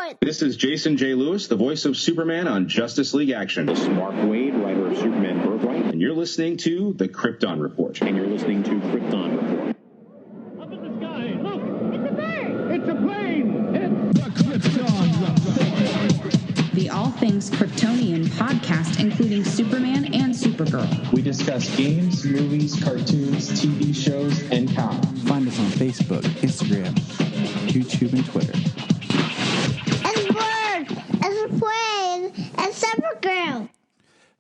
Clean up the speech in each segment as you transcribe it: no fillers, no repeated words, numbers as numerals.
What? This is Jason J. Lewis, the voice of Superman on Justice League Action. This is Mark Waid, writer of Superman Birthright. And you're listening to The Krypton Report. And you're listening to Krypton Report. Up in the sky, look! It's a bird! It's a plane! It's the Krypton Report! The All Things Kryptonian podcast, including Superman and Supergirl. We discuss games, movies, cartoons, TV shows, and comics. Find us on Facebook, Instagram, YouTube, and Twitter.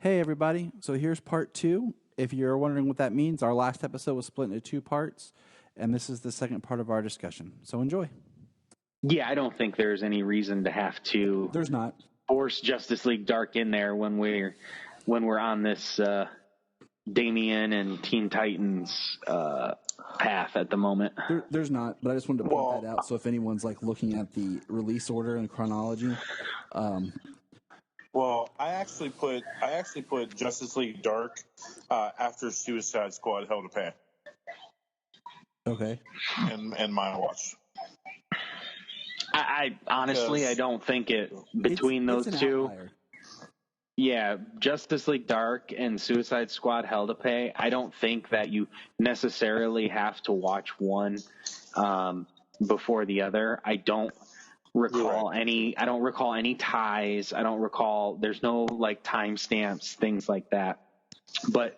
Hey everybody, so here's part 2. If you're wondering what that means, our last episode was split into 2 parts, and this is the second part of our discussion. So enjoy. Yeah, I don't think there's any reason to have to There's not. force Justice League Dark in there when we're on this Damian and Teen Titans path at the moment. There's not, but I just wanted to point that out. So if anyone's like looking at the release order and chronology, well, I actually put Justice League Dark after Suicide Squad Hell to Pay. Okay. And my watch. I honestly, I don't think it between those two. Outlier. Yeah, Justice League Dark and Suicide Squad Hell to Pay. I don't think that you necessarily have to watch one before the other. I don't recall any. I don't recall any ties. I don't recall. There's no like timestamps, things like that. But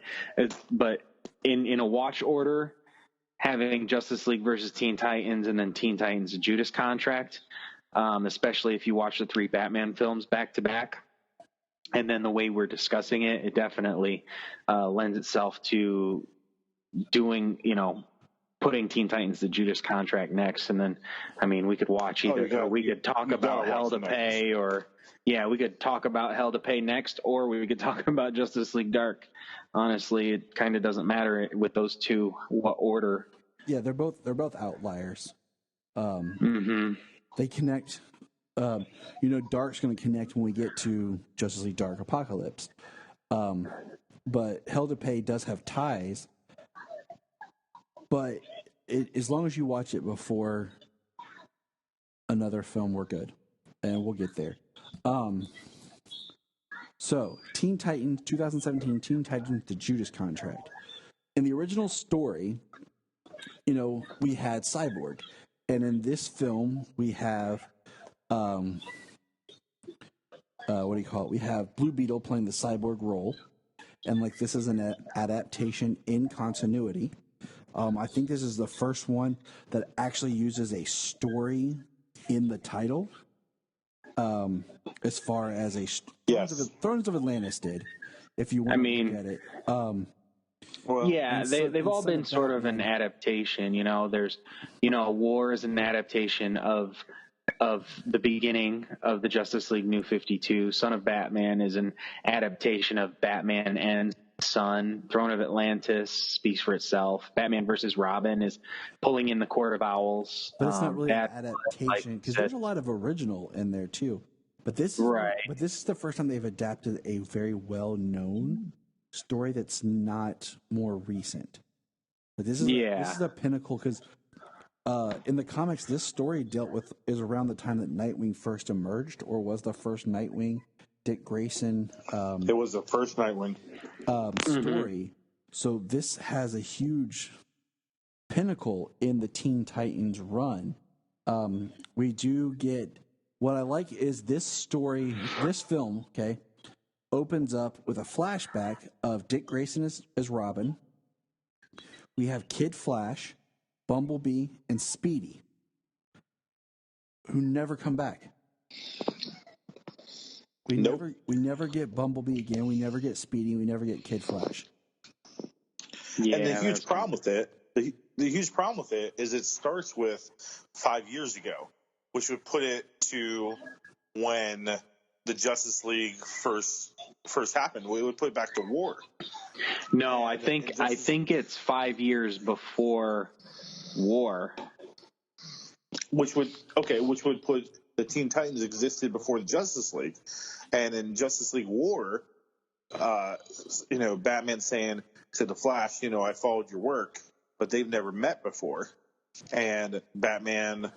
in a watch order, having Justice League versus Teen Titans and then Teen Titans Judas Contract, especially if you watch the 3 Batman films back to back, and then the way we're discussing it, it definitely lends itself to doing, putting Teen Titans the Judas Contract next. And then, I mean, we could watch either, we could talk about Hell to Pay, or we could talk about Hell to Pay next, or we could talk about Justice League Dark. Honestly, it kind of doesn't matter with those two what order. Yeah, they're both outliers. They connect. Dark's going to connect when we get to Justice League Dark Apokolips. But Hell to Pay does have ties. But as long as you watch it before another film, we're good. And we'll get there. So, Teen Titans, 2017 Teen Titans The Judas Contract. In the original story, we had Cyborg. And in this film, we have, we have Blue Beetle playing the Cyborg role. And, this is an adaptation in continuity. I think this is the first one that actually uses a story in the title. As far as Thrones of Atlantis did, if you want to look at it. They've all been sort of an adaptation. There's, War is an adaptation of the beginning of the Justice League New 52. Son of Batman is an adaptation of Batman and Son. Throne of Atlantis speaks for itself. Batman versus Robin is pulling in the Court of Owls. But it's not really an adaptation, because there's a lot of original in there too. But this is the first time they've adapted a very well-known story that's not more recent. But this is the pinnacle, because in the comics, this story is around the time that Nightwing first emerged, or was the first Nightwing. Dick Grayson. It was the first Nightwing story. So this has a huge pinnacle in the Teen Titans run. We do get, what I like is this film, opens up with a flashback of Dick Grayson as Robin. We have Kid Flash, Bumblebee, and Speedy, who never come back. We never get Bumblebee again. We never get Speedy. We never get Kid Flash. Yeah, and the huge problem with it, is it starts with 5 years ago, which would put it to when the Justice League first happened. We would put it back to War. No, I think it's 5 years before War. Which would put the Teen Titans existed before the Justice League, and in Justice League War, Batman said to Flash, I followed your work, but they've never met before, and Batman,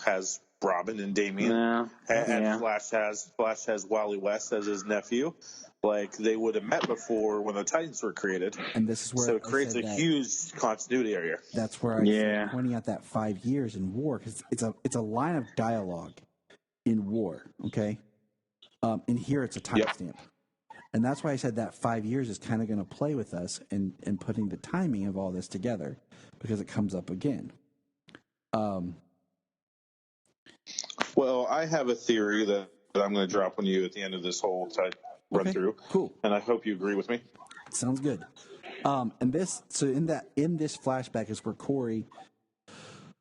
has Robin and Damian. No. And Flash has Wally West as his nephew. Like, they would have met before when the Titans were created. And this is where so it creates a huge continuity area. That's where I started pointing out that 5 years in war, because it's a line of dialogue in war, okay? And here it's a timestamp. And that's why I said that 5 years is kind of going to play with us in putting the timing of all this together, because it comes up again. Well, I have a theory that I'm going to drop on you at the end of this whole run through. Cool. And I hope you agree with me. Sounds good. And in this flashback is where Corey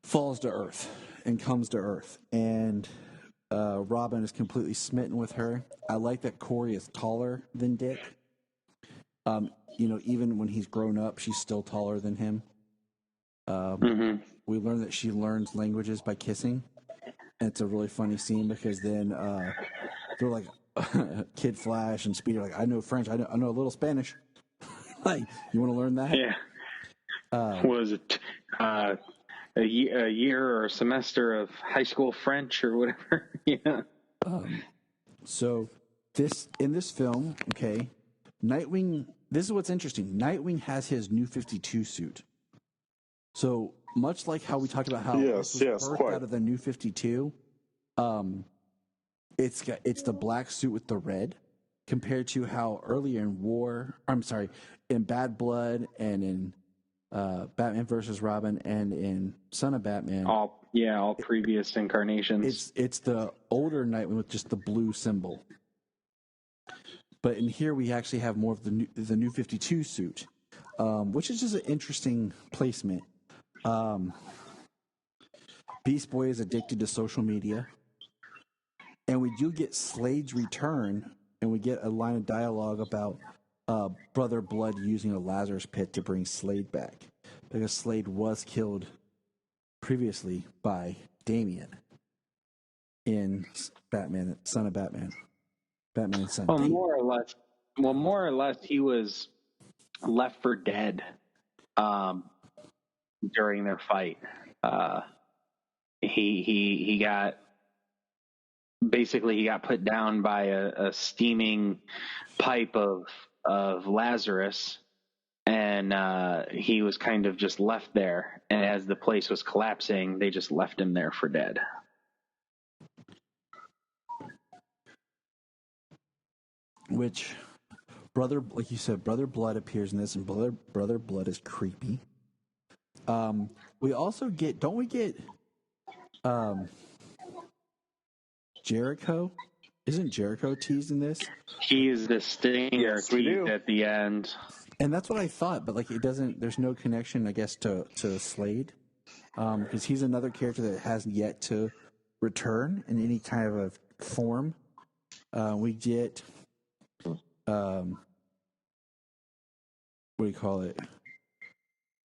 falls to Earth and comes to Earth, and Robin is completely smitten with her. I like that Corey is taller than Dick. Even when he's grown up, she's still taller than him. We learn that she learns languages by kissing. And it's a really funny scene, because then they're like, Kid Flash and Speedy are like, I know French, I know a little Spanish. Like, you want to learn that? Yeah. Was it a year or a semester of high school French or whatever? Yeah. So in this film, okay, Nightwing. This is what's interesting. Nightwing has his New 52 suit. So much like how we talked about how this was birthed out of the New 52, it's the black suit with the red, compared to how earlier in Bad Blood and in Batman vs. Robin and in Son of Batman. All previous incarnations. It's the older Nightwing with just the blue symbol. But in here we actually have more of the New 52 suit, which is just an interesting placement. Beast Boy is addicted to social media, and we do get Slade's return, and we get a line of dialogue about Brother Blood using a Lazarus pit to bring Slade back, because Slade was killed previously by Damian in Batman, Son of Batman, Batman and Son. Well, more or less, he was left for dead during their fight. He got put down by a steaming pipe of Lazarus, and he was kind of just left there. And as the place was collapsing, they just left him there for dead. Which, like you said, Brother Blood appears in this, and Brother Blood is creepy. We also get, don't we get Jericho? Isn't Jericho teased in this? He is the stinger teased at the end. And that's what I thought, but like there's no connection, I guess, to Slade. Because he's another character that has yet to return in any kind of a form. We get, what do you call it?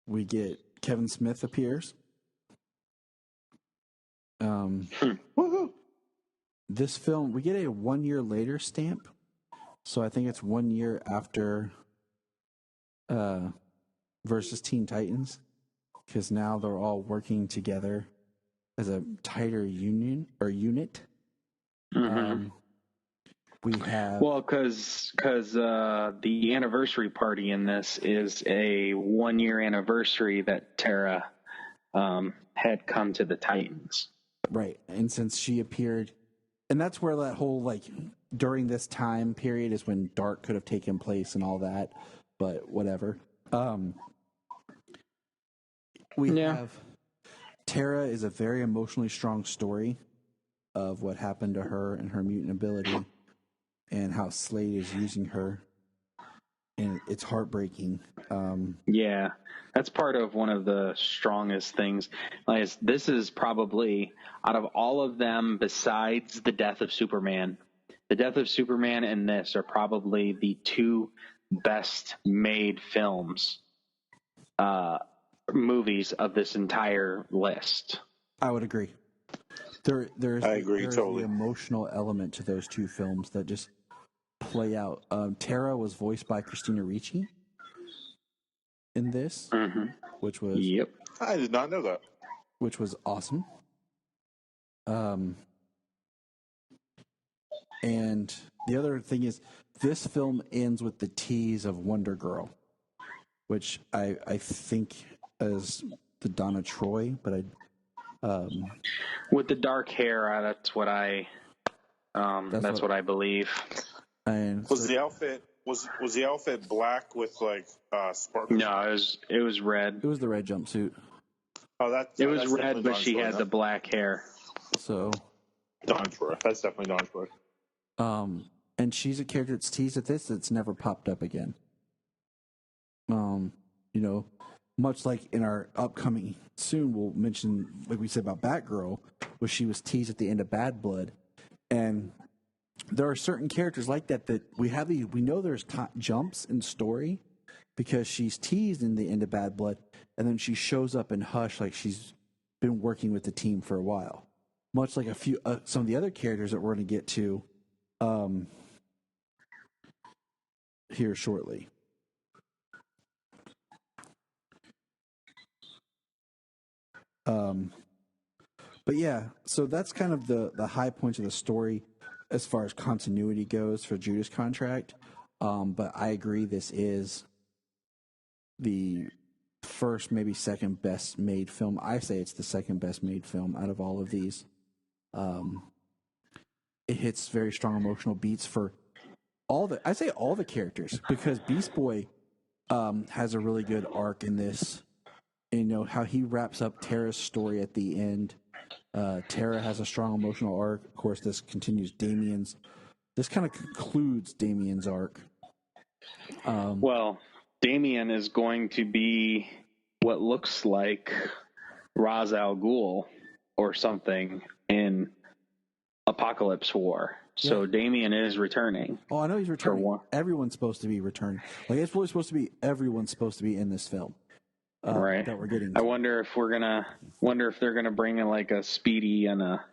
We get Kevin Smith appears. This film, we get a 1 year later stamp. So I think it's 1 year after versus Teen Titans, because now they're all working together as a tighter unit. Mm-hmm. We have because the anniversary party in this is a 1 year anniversary that Tara had come to the Titans, right? And since she appeared, and that's where that whole like during this time period is when Dark could have taken place and all that, but whatever. We have Tara is a very emotionally strong story of what happened to her and her mutant ability, and how Slade is using her, and it's heartbreaking. Yeah, that's part of one of the strongest things. Like, this is probably, out of all of them, besides the death of Superman, and this are probably the two best made movies of this entire list. I would agree. There's totally. the emotional element to those two films that just play out. Tara was voiced by Christina Ricci in this, which was I did not know that. Which was awesome. And the other thing is, this film ends with the tease of Wonder Girl, which I think is the Donna Troy, but with the dark hair, that's what I believe. And was the outfit black with like sparkles? No, it was red. It was the red jumpsuit. Oh, it was red, but she had the black hair. So Donna Troy. That's definitely Donna Troy. And she's a character that's teased at this that's never popped up again. Much like in our upcoming soon, we'll mention, like we said about Batgirl, where she was teased at the end of Bad Blood, and there are certain characters like that we know there's jumps in story because she's teased in the end of Bad Blood, and then she shows up in Hush like she's been working with the team for a while. Much like some of the other characters that we're going to get to here shortly. But yeah, so that's kind of the high points of the story as far as continuity goes for Judas Contract. But I agree, this is the first, maybe second best made film. I say it's the second best made film out of all of these. It hits very strong emotional beats for all the characters, because Beast Boy has a really good arc in this. How he wraps up Tara's story at the end. Tara has a strong emotional arc. Of course, this continues Damien's. This kind of concludes Damien's arc. Well, Damien is going to be what looks like Ra's al Ghul or something in Apokolips War. So yeah. Damien is returning. Oh, I know he's returning. Everyone's supposed to be returning. Like, it's really supposed to be everyone's supposed to be in this film. Right. That we're getting. I wonder if they're gonna bring in like a Speedy and a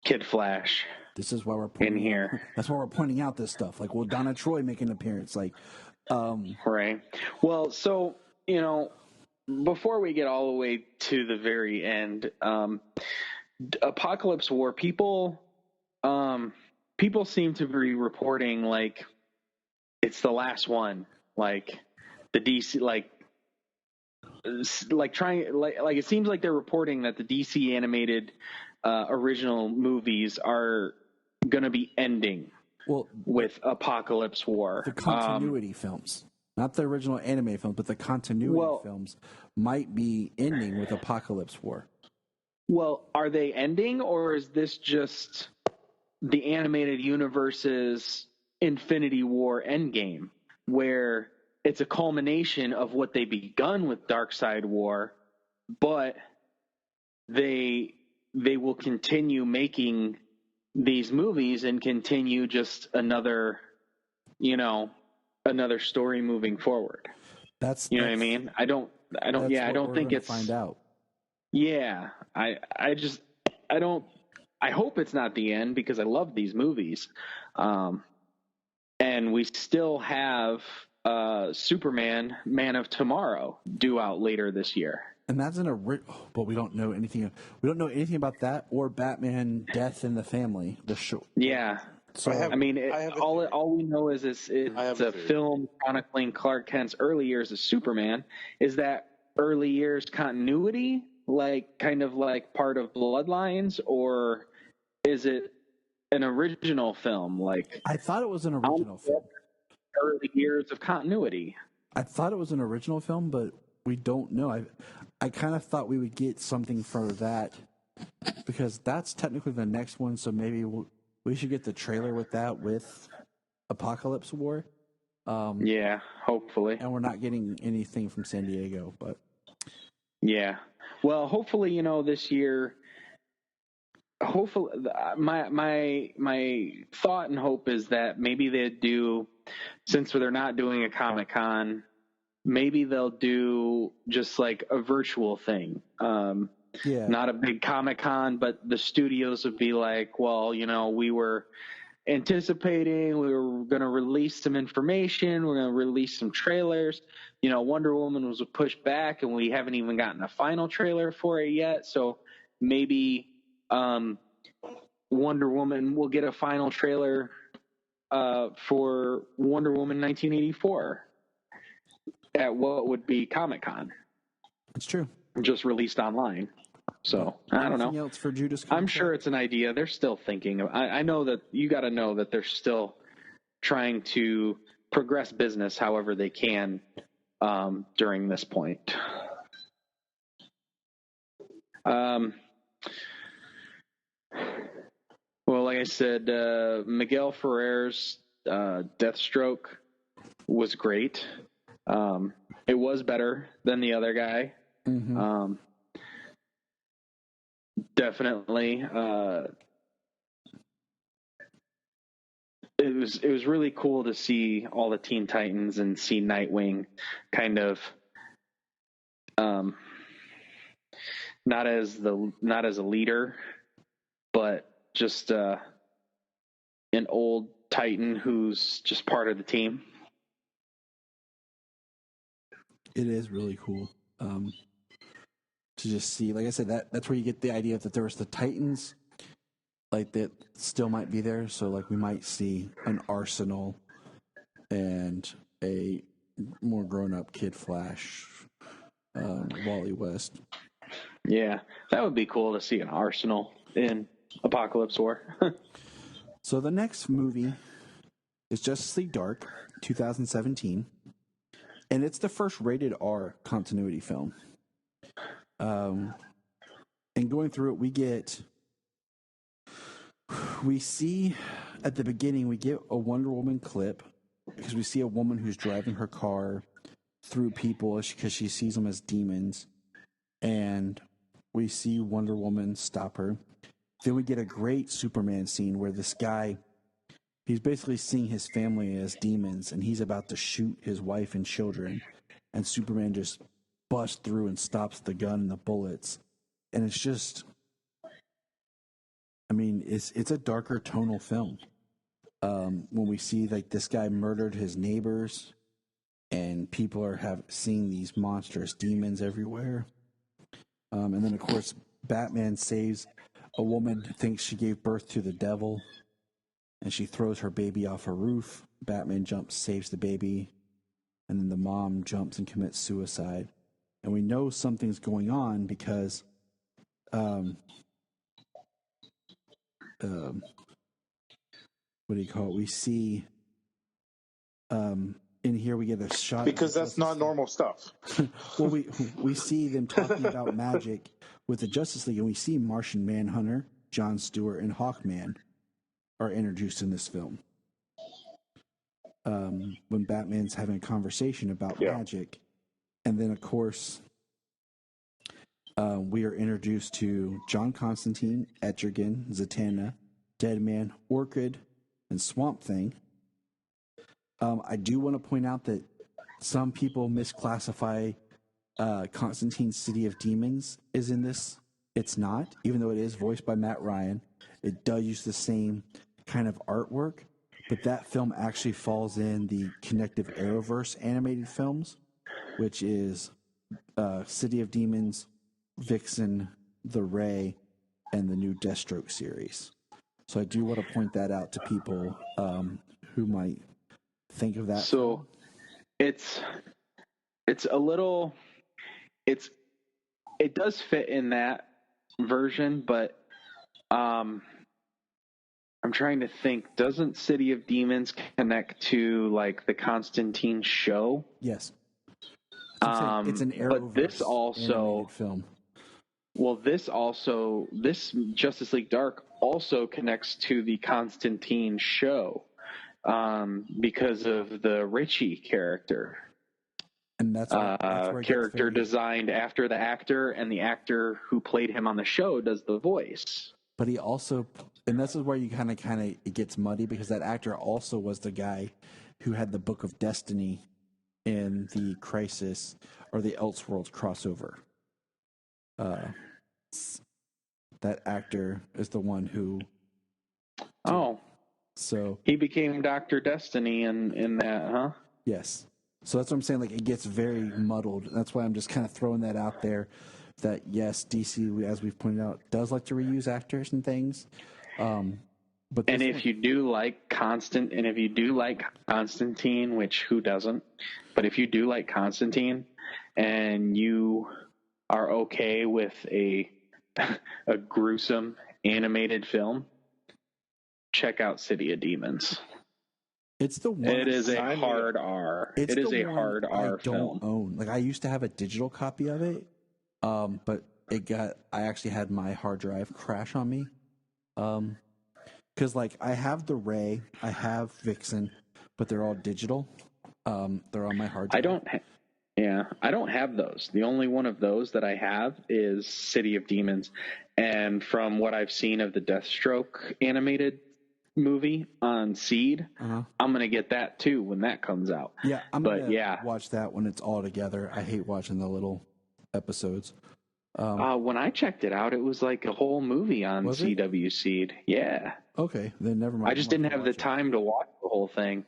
Kid Flash. This is why we're in here. That's why we're pointing out this stuff. Like, will Donna Troy make an appearance? Like, right. Well, so before we get all the way to the very end, Apokolips War, people seem to be reporting like it's the last one. Like the DC, like it seems like they're reporting that the DC animated original movies are going to be ending with Apokolips War. The continuity films, not the original anime films, but the continuity films might be ending with Apokolips War. Well, are they ending, or is this just the animated universe's Infinity War Endgame, where it's a culmination of what they begun with Darkseid War, but they will continue making these movies and continue just another story moving forward. That's what I mean? I don't think it's find out. Yeah. I hope it's not the end, because I love these movies. And we still have Superman, Man of Tomorrow, due out later this year. And that's but we don't know anything. We don't know anything about that or Batman: Death in the Family. The show. Yeah. So all we know is it's a film chronicling Clark Kent's early years as Superman. Is that early years continuity, kind of like part of Bloodlines, or is it an original film? I thought it was an original film. Early years of continuity. I thought it was an original film, but we don't know. I kind of thought we would get something for that, because that's technically the next one. So maybe we should get the trailer with that, with Apokolips War. Yeah, hopefully. And we're not getting anything from San Diego, but yeah. Well, hopefully, this year. Hopefully, my thought and hope is that maybe they do, since they're not doing a Comic-Con, maybe they'll do just like a virtual thing. Not a big Comic-Con, but the studios would be like, well, we were anticipating, we were going to release some information, we're going to release some trailers. Wonder Woman was pushed back, and we haven't even gotten a final trailer for it yet. So maybe Wonder Woman will get a final trailer for Wonder Woman 1984 at what would be Comic-Con. It's true. Just released online. So, I don't know. Anything else for Judas Contract? I'm sure it's an idea. They're still thinking. I know that you got to know that they're still trying to progress business however they can during this point. Well, like I said, Miguel Ferrer's Deathstroke was great. It was better than the other guy. Mm-hmm. Definitely. It was really cool to see all the Teen Titans and see Nightwing kind of not as a leader, but just an old Titan who's just part of the team. It is really cool to just see. Like I said, that's where you get the idea that there was the Titans, like that still might be there. So like we might see an Arsenal and a more grown up Kid Flash, Wally West. Yeah, that would be cool to see an Arsenal in Apokolips War. So the next movie is Justice League Dark, 2017, and it's the first rated R continuity film. And going through it, we see at the beginning, we get a Wonder Woman clip because we see a woman who's driving her car through people because she sees them as demons, and we see Wonder Woman stop her. Then we get a great Superman scene where this guy, he's basically seeing his family as demons, and he's about to shoot his wife and children, and Superman just busts through and stops the gun and the bullets. And it's just, I mean, it's a darker tonal film. When we see like this guy murdered his neighbors, and people are seeing these monstrous demons everywhere. And then of course Batman saves a woman who thinks she gave birth to the devil, and she throws her baby off a roof. Batman jumps, saves the baby, and then the mom jumps and commits suicide. And we know something's going on because what do you call it? We see in here we get a shot because that's not normal stuff. Well, we see them talking about magic with the Justice League, and we see Martian Manhunter, Jon Stewart, and Hawkman are introduced in this film. When Batman's having a conversation about magic, and then of course we are introduced to John Constantine, Etrigan, Zatanna, Deadman, Orchid, and Swamp Thing. I do want to point out that some people misclassify Constantine's City of Demons is in this. It's not, even though it is voiced by Matt Ryan. It does use the same kind of artwork, but that film actually falls in the Connective Arrowverse animated films, which is City of Demons, Vixen, The Ray, and the new Deathstroke series. So I do want to point that out to people who might think of that. So it's a little, it does fit in that version, but I'm trying to think, doesn't City of Demons connect to like the Constantine show? Yes. It's an Arrowverse but this also film. Well, this Justice League Dark also connects to the Constantine show because of the Richie character. And that's where character designed after the actor, and the actor who played him on the show does the voice. But he also, and this is where you kind of it gets muddy, because that actor also was the guy who had the Book of Destiny in the Crisis or the Elseworlds crossover. That actor is the one who. So he became Dr. Destiny in that, huh? Yes. So that's what I'm saying. Like, it gets very muddled. That's why I'm just kind of throwing that out there that yes, DC, as we've pointed out, does like to reuse actors and things. But if you do like Constantine, which who doesn't? But if you do like Constantine, and you are okay with a gruesome animated film, check out City of Demons. It's the one. It is a hard R. It is a hard R film. I don't own. Like I used to have a digital copy of it, but I actually had my hard drive crash on me. Because like I have the Ray, I have Vixen, but they're all digital. They're on my hard drive. I don't have those. The only one of those that I have is City of Demons, and from what I've seen of the Deathstroke animated movie on Seed, I'm gonna get that too when that comes out. Yeah, I'm gonna watch that when it's all together. I hate watching the little episodes. When I checked it out, it was like a whole movie on CW Seed. Yeah. Okay, then never mind. I just didn't have the time to watch the whole thing,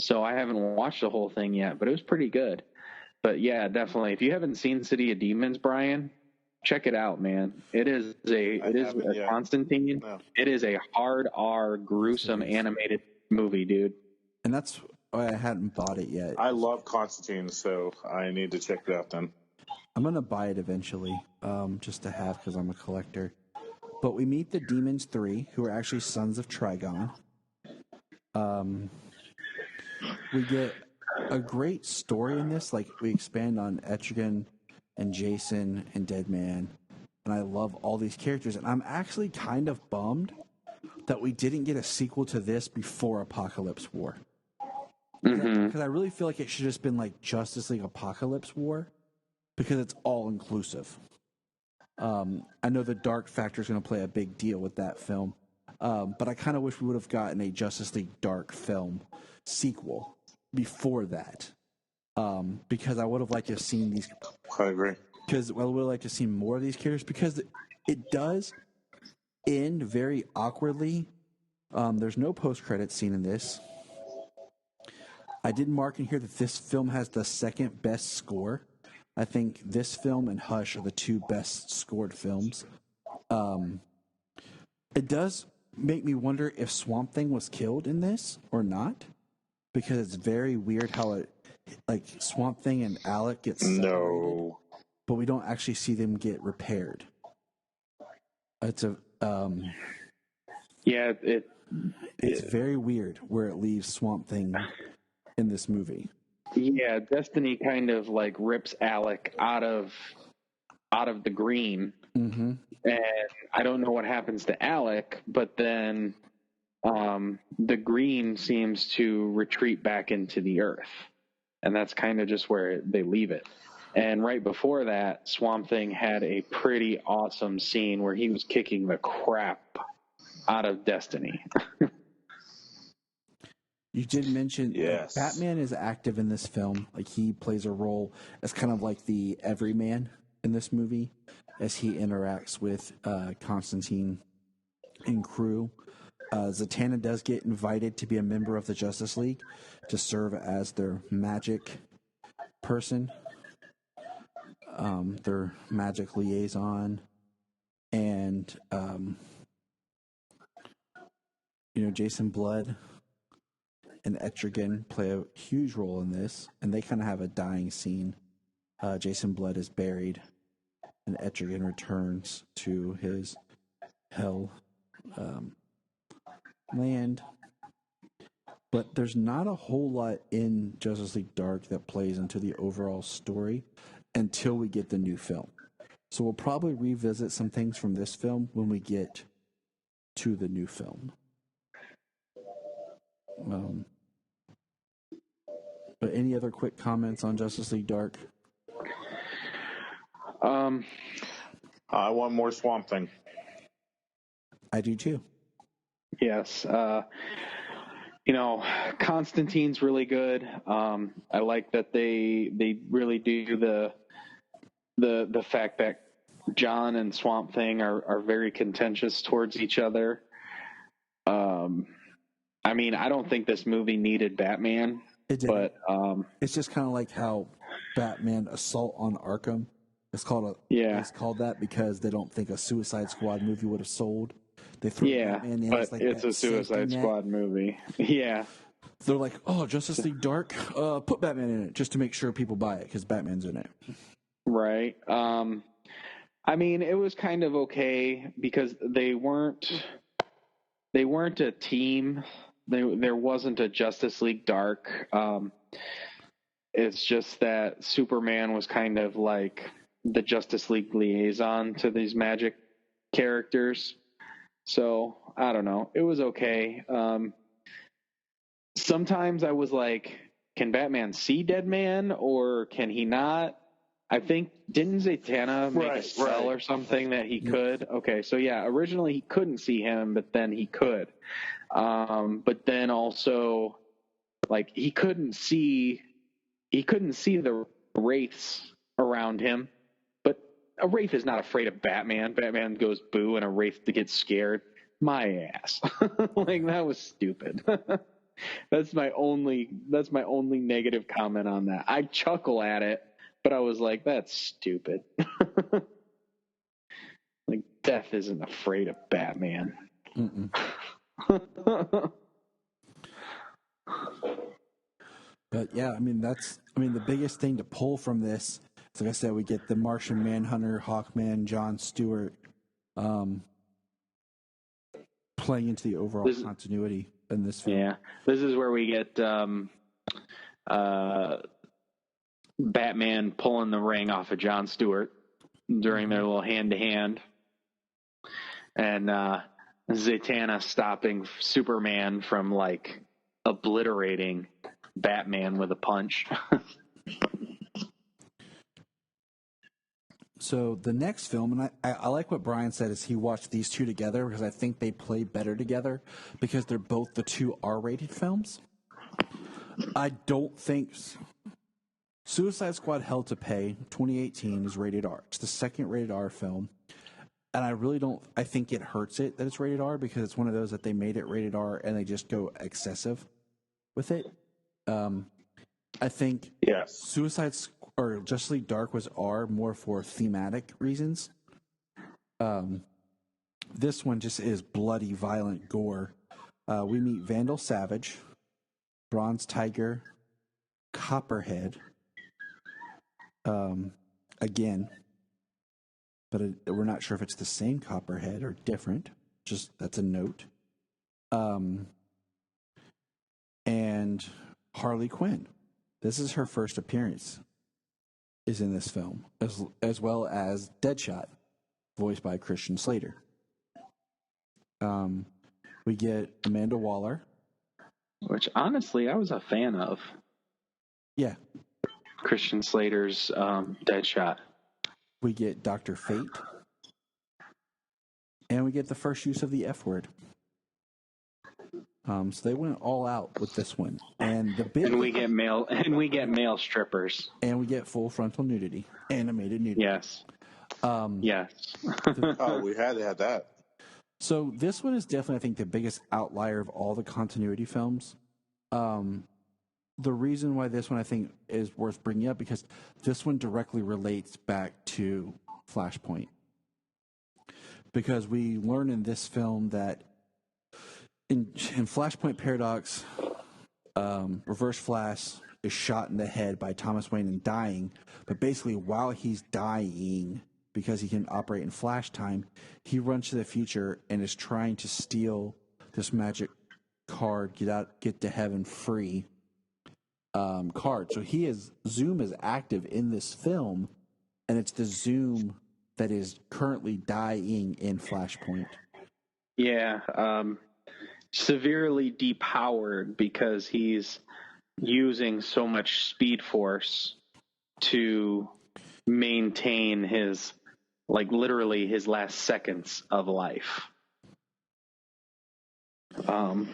so I haven't watched the whole thing yet. But it was pretty good. But yeah, definitely. If you haven't seen City of Demons, Brian, check it out, man. It is a Constantine. No. It is a hard R, gruesome animated movie, dude. And that's why I hadn't bought it yet. I love Constantine, so I need to check it out then. I'm gonna buy it eventually, just to have because I'm a collector. But we meet the Demons 3, who are actually sons of Trigon. We get a great story in this. Like we expand on Etrigan and Jason and Deadman, and I love all these characters. And I'm actually kind of bummed that we didn't get a sequel to this before Apokolips War. Because I really feel like it should have just been like Justice League Apokolips War, because it's all inclusive. I know the dark factor is going to play a big deal with that film, but I kind of wish we would have gotten a Justice League Dark film sequel before that, because I would have liked to have seen these. I agree. Because I would have liked to see more of these characters, because it does end very awkwardly. There's no post-credit scene in this. I did mark in here that this film has the second best score. I think this film and Hush are the two best scored films. It does make me wonder if Swamp Thing was killed in this or not, because it's very weird how Swamp Thing and Alec get separated, but we don't actually see them get repaired. It's it's very weird where it leaves Swamp Thing in this movie. Yeah, Destiny kind of like rips Alec out of the green, and I don't know what happens to Alec, but then the green seems to retreat back into the earth, and that's kind of just where they leave it. And right before that, Swamp Thing had a pretty awesome scene where he was kicking the crap out of Destiny. You did mention Batman is active in this film. Like he plays a role as kind of like the everyman in this movie as he interacts with Constantine and crew. Zatanna does get invited to be a member of the Justice League to serve as their magic person, their magic liaison, and Jason Blood and Etrigan play a huge role in this, and they kind of have a dying scene. Jason Blood is buried, and Etrigan returns to his hell land. But there's not a whole lot in Justice League Dark that plays into the overall story until we get the new film. So we'll probably revisit some things from this film when we get to the new film. But any other quick comments on Justice League Dark? I want more Swamp Thing. I do too. Yes. Constantine's really good. I like that they really do the fact that John and Swamp Thing are very contentious towards each other. I don't think this movie needed Batman. It did. But it's just kind of like how Batman Assault on Arkham It's called Yeah. It's called that because they don't think a Suicide Squad movie would have sold. They threw Yeah, Batman in but as, like, it's that a Suicide safety net. Squad movie. Yeah. They're like, oh, Justice League Dark, put Batman in it just to make sure people buy it because Batman's in it. Right. I mean, it was kind of okay because they weren't a team. There wasn't a Justice League Dark. It's just that Superman was kind of like the Justice League liaison to these magic characters. So I don't know. It was okay. Sometimes I was like, can Batman see Dead Man or can he not? I think, didn't Zatanna make a spell or something that he could? Okay, so yeah, originally he couldn't see him, but then he could. But then also, like, he couldn't see the wraiths around him. But a wraith is not afraid of Batman. Batman goes boo and a wraith gets scared. My ass. Like, that was stupid. That's my only negative comment on that. I chuckle at it, but I was like, that's stupid. Like, Death isn't afraid of Batman. But yeah, I mean, the biggest thing to pull from this is, like I said, we get the Martian Manhunter, Hawkman, Jon Stewart, playing into the overall continuity in this film. Yeah, this is where we get Batman pulling the ring off of Jon Stewart during their little hand-to-hand, and Zatanna stopping Superman from, like, obliterating Batman with a punch. So the next film, and I like what Brian said, is he watched these two together because I think they play better together because they're both the two R-rated films. I don't think Suicide Squad Hell to Pay 2018 is rated R. It's the second rated R film. And I think it hurts it that it's rated R because it's one of those that they made it rated R and they just go excessive with it. I think Justice League Dark was R more for thematic reasons. This one just is bloody, violent gore. We meet Vandal Savage, Bronze Tiger, Copperhead, again, but we're not sure if it's the same Copperhead or different. Just that's a note. And Harley Quinn. This is her first appearance. Is in this film, as well as Deadshot, voiced by Christian Slater. We get Amanda Waller, Which, honestly, I was a fan of. Yeah. Christian Slater's Deadshot. We get Dr. Fate. And we get the first use of the F word. So they went all out with this one. And we get male strippers. And we get full frontal nudity. Animated nudity. Yes. Yes. We had to have that. So this one is definitely, I think, the biggest outlier of all the continuity films. The reason why this one, I think, is worth bringing up because this one directly relates back to Flashpoint. Because we learn in this film that in Flashpoint Paradox, Reverse Flash is shot in the head by Thomas Wayne and dying. But basically, while he's dying, because he can operate in flash time, he runs to the future and is trying to steal this magic card, get to heaven free card. So Zoom is active in this film, and it's the Zoom that is currently dying in Flashpoint. Yeah. Severely depowered because he's using so much speed force to maintain his, like, literally his last seconds of life. Upon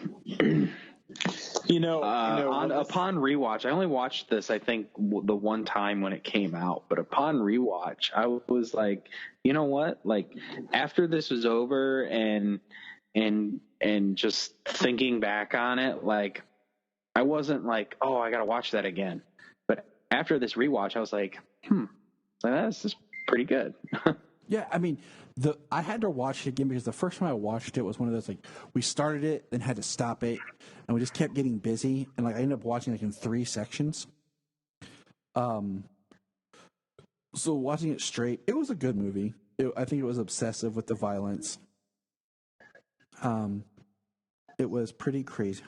rewatch, I only watched this, I think, the one time when it came out, but upon rewatch, I was like, you know what? Like, after this was over and just thinking back on it, like, I wasn't like, oh, I got to watch that again. But after this rewatch, I was like, that's just pretty good. Yeah, I mean, I had to watch it again because the first time I watched it was one of those, like, we started it, then had to stop it, and we just kept getting busy, and, like, I ended up watching, like, in 3 sections. So watching it straight, it was a good movie. I think it was obsessive with the violence. It was pretty crazy.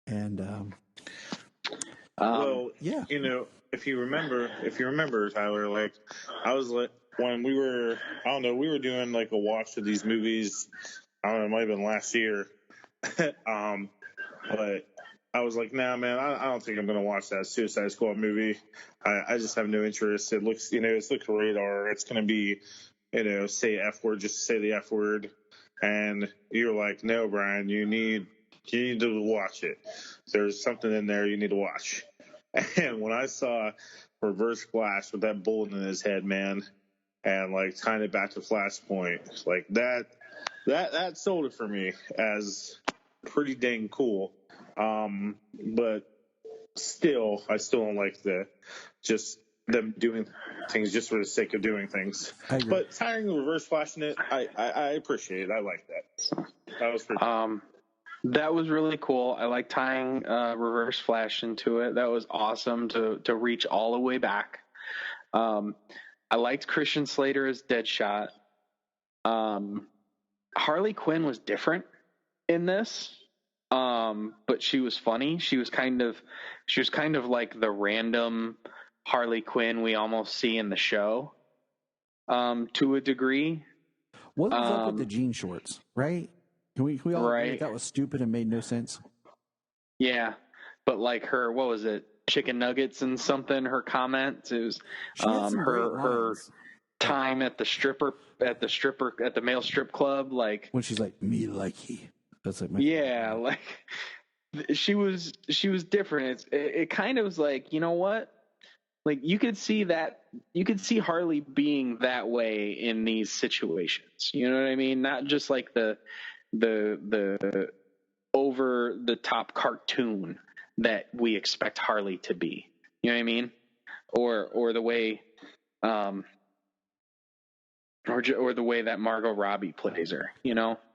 And Well, yeah. you know, if you remember, Tyler, like I was like when we were doing like a watch of these movies. I don't know, it might have been last year. But I was like, nah, man, I don't think I'm gonna watch that Suicide Squad movie. I just have no interest. It looks, it's looks radar. It's gonna be, say F word, just say the F word. And you're like, no, Brian, you need to watch it. There's something in there you need to watch. And when I saw Reverse Flash with that bullet in his head, man, and like tying it back to Flashpoint, like that sold it for me as pretty dang cool. But still, I still don't like them doing things just for the sake of doing things. But tying Reverse Flash in it, I appreciate it. I like that. That was pretty cool. That was really cool. I like tying Reverse Flash into it. That was awesome to reach all the way back. I liked Christian Slater as Deadshot. Harley Quinn was different in this, but she was funny. She was kind of like the random Harley Quinn we almost see in the show, to a degree. What was up with the jean shorts, right? Can we all agree Right. that was stupid and made no sense? Yeah, but like her, what was it? Chicken nuggets and something. Her comments. It was She had some great her lines. time at the male strip club. Like When she's like, me likey. That's like my yeah, like she was different. It kind of was like, you know what? Like you could see Harley being that way in these situations. You know what I mean? Not just like the over the top cartoon that we expect Harley to be. You know what I mean? Or the way or the way that Margot Robbie plays her,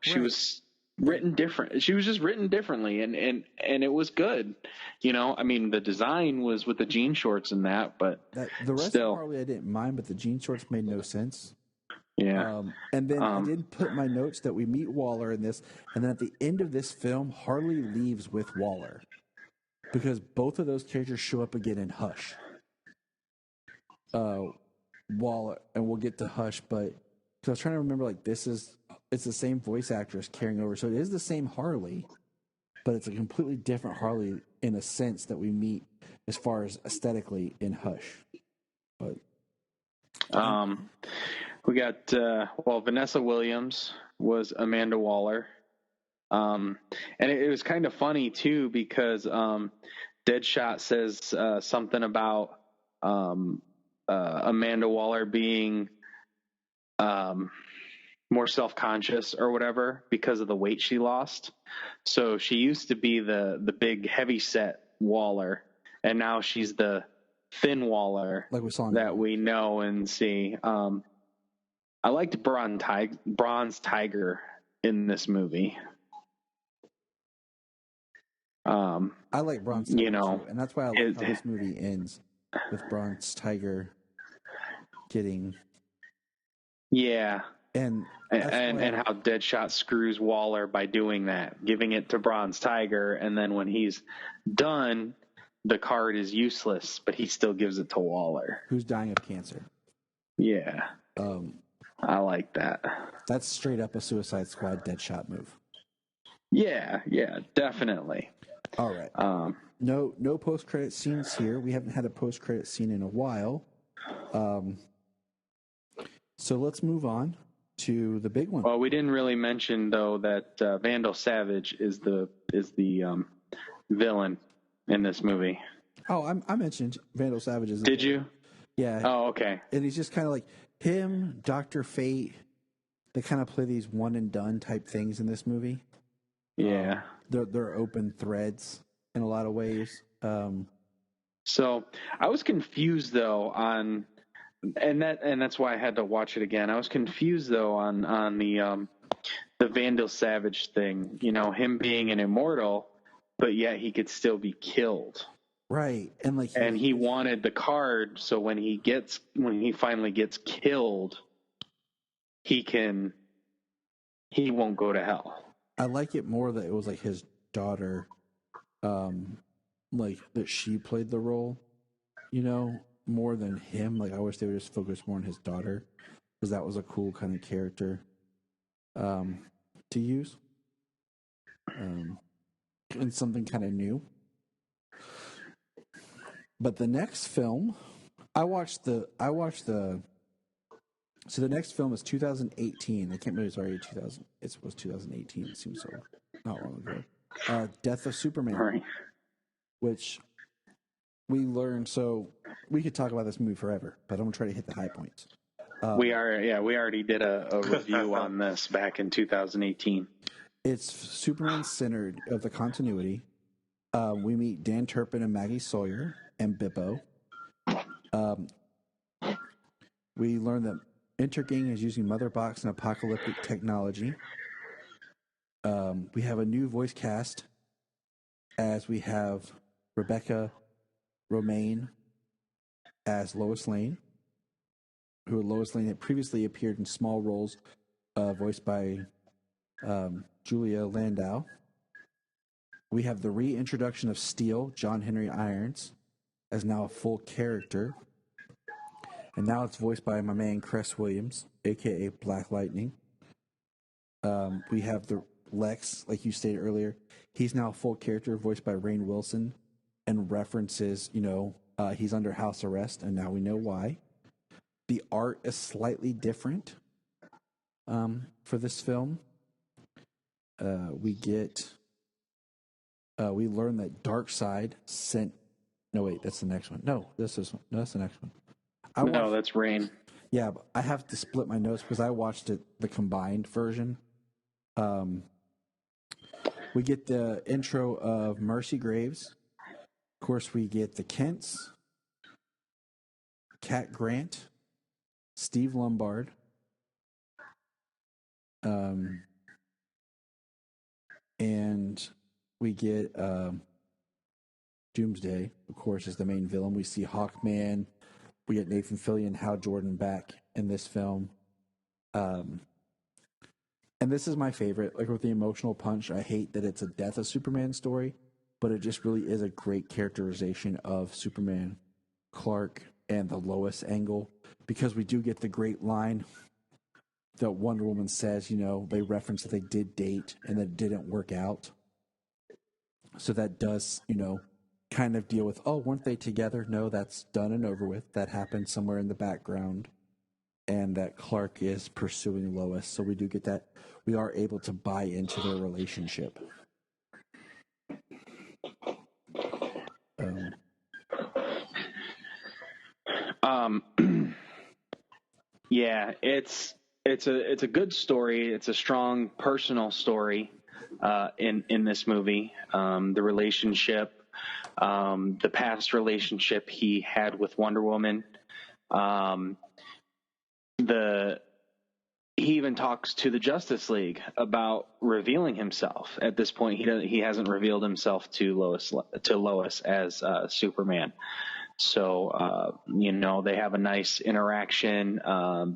She was written different. She was just written differently and it was good. I mean the design was with the jean shorts and that, but the rest still. of Harley I didn't mind, but the jean shorts made no sense. Yeah. And then I did put my notes that we meet Waller in this, and then at the end of this film, Harley leaves with Waller because both of those characters show up again in Hush. Waller, and we'll get to Hush, but because I was trying to remember, like it's the same voice actress carrying over, so it is the same Harley, but it's a completely different Harley in a sense that we meet as far as aesthetically in Hush. But we got Vanessa Williams was Amanda Waller, and it was kind of funny too because Deadshot says something about Amanda Waller being more self-conscious or whatever because of the weight she lost. So she used to be the big heavy set Waller, and now she's the thin Waller like we saw that we know and see. I liked Bronze Tiger in this movie. I like Bronze Tiger too, and that's why I like how this movie ends with Bronze Tiger getting and how Deadshot screws Waller by doing that, giving it to Bronze Tiger, and then when he's done, the card is useless, but he still gives it to Waller, who's dying of cancer. Yeah, I like that. That's straight up a Suicide Squad Deadshot move. Yeah, definitely. All right. No post credit scenes here. We haven't had a post credit scene in a while. So let's move on to the big one. Well, we didn't really mention though that Vandal Savage is the villain in this movie. Oh, I mentioned Vandal Savage is. Did you? Yeah. Oh, okay. And he's just kind of like him, Dr. Fate. They kind of play these one and done type things in this movie. Yeah. They're open threads in a lot of ways. So I was confused though on, and that's why I had to watch it again. I was confused though on the Vandal Savage thing. You know, him being an immortal, but yet he could still be killed. Right, and he wanted the card, so when he finally gets killed, he won't go to hell. I like it more that it was like his daughter, like that she played the role, you know, more than him. Like I wish they would just focus more on his daughter, because that was a cool kind of character to use, and something kind of new. But the next film, so the next film is 2018. I can't believe it's already 2000. It was 2018. It seems so not long ago. Death of Superman, Right. Which we learned. So we could talk about this movie forever, but I'm gonna try to hit the high points. We already did a review on this back in 2018. It's Superman centered of the continuity. We meet Dan Turpin and Maggie Sawyer and Bippo. We learn that Intergang is using Mother Box and apocalyptic technology. We have a new voice cast, as we have Rebecca Romaine as Lois Lane, who Lois Lane had previously appeared in small roles, voiced by Julia Landau. We have the reintroduction of Steel, John Henry Irons, as now a full character. And now it's voiced by my man Cress Williams, a.k.a. Black Lightning. We have the Lex, like you stated earlier. He's now a full character, voiced by Rainn Wilson, and references, he's under house arrest, and now we know why. The art is slightly different for this film. We learn that Darkseid sent... No, wait, that's the next one. No, that's the next one. That's Rain. Yeah, but I have to split my notes because I watched the combined version. We get the intro of Mercy Graves. Of course, we get the Kents, Cat Grant, Steve Lombard, and we get Doomsday, of course, is the main villain. We see Hawkman. We get Nathan Fillion, Hal Jordan back in this film. And this is my favorite. Like with the emotional punch, I hate that it's a Death of Superman story, but it just really is a great characterization of Superman, Clark, and the Lois angle, because we do get the great line that Wonder Woman says, they reference that they did date and that it didn't work out. So that does, kind of deal with, weren't they together? No, that's done and over with. That happened somewhere in the background, and that Clark is pursuing Lois. So we do get that. We are able to buy into their relationship. Yeah, it's a good story. It's a strong personal story in this movie. The relationship, the past relationship he had with Wonder Woman. He even talks to the Justice League about revealing himself. At this point, he hasn't revealed himself to Lois as Superman. So they have a nice interaction.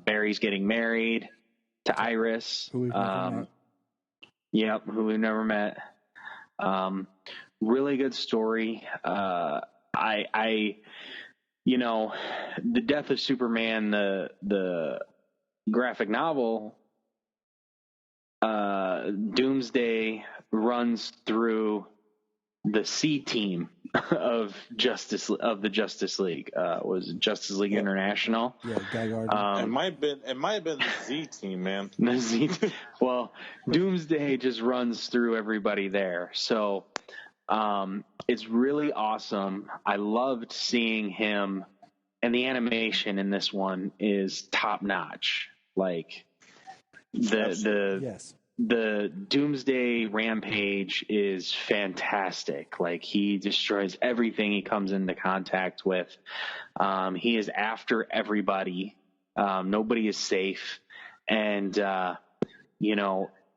Barry's getting married to Iris, who we've never met. Yep, who we've never met. Really good story. The Death of Superman, the graphic novel, Doomsday runs through the C team of the Justice League. Was it Justice League International? Yeah, Guy Gardner. It might have been the Z team, man. The Z. Well, Doomsday just runs through everybody there. So it's really awesome. I loved seeing him, and the animation in this one is top notch. Like Yes. the Doomsday Rampage is fantastic. Like, he destroys everything he comes into contact with. He is after everybody. Nobody is safe. And,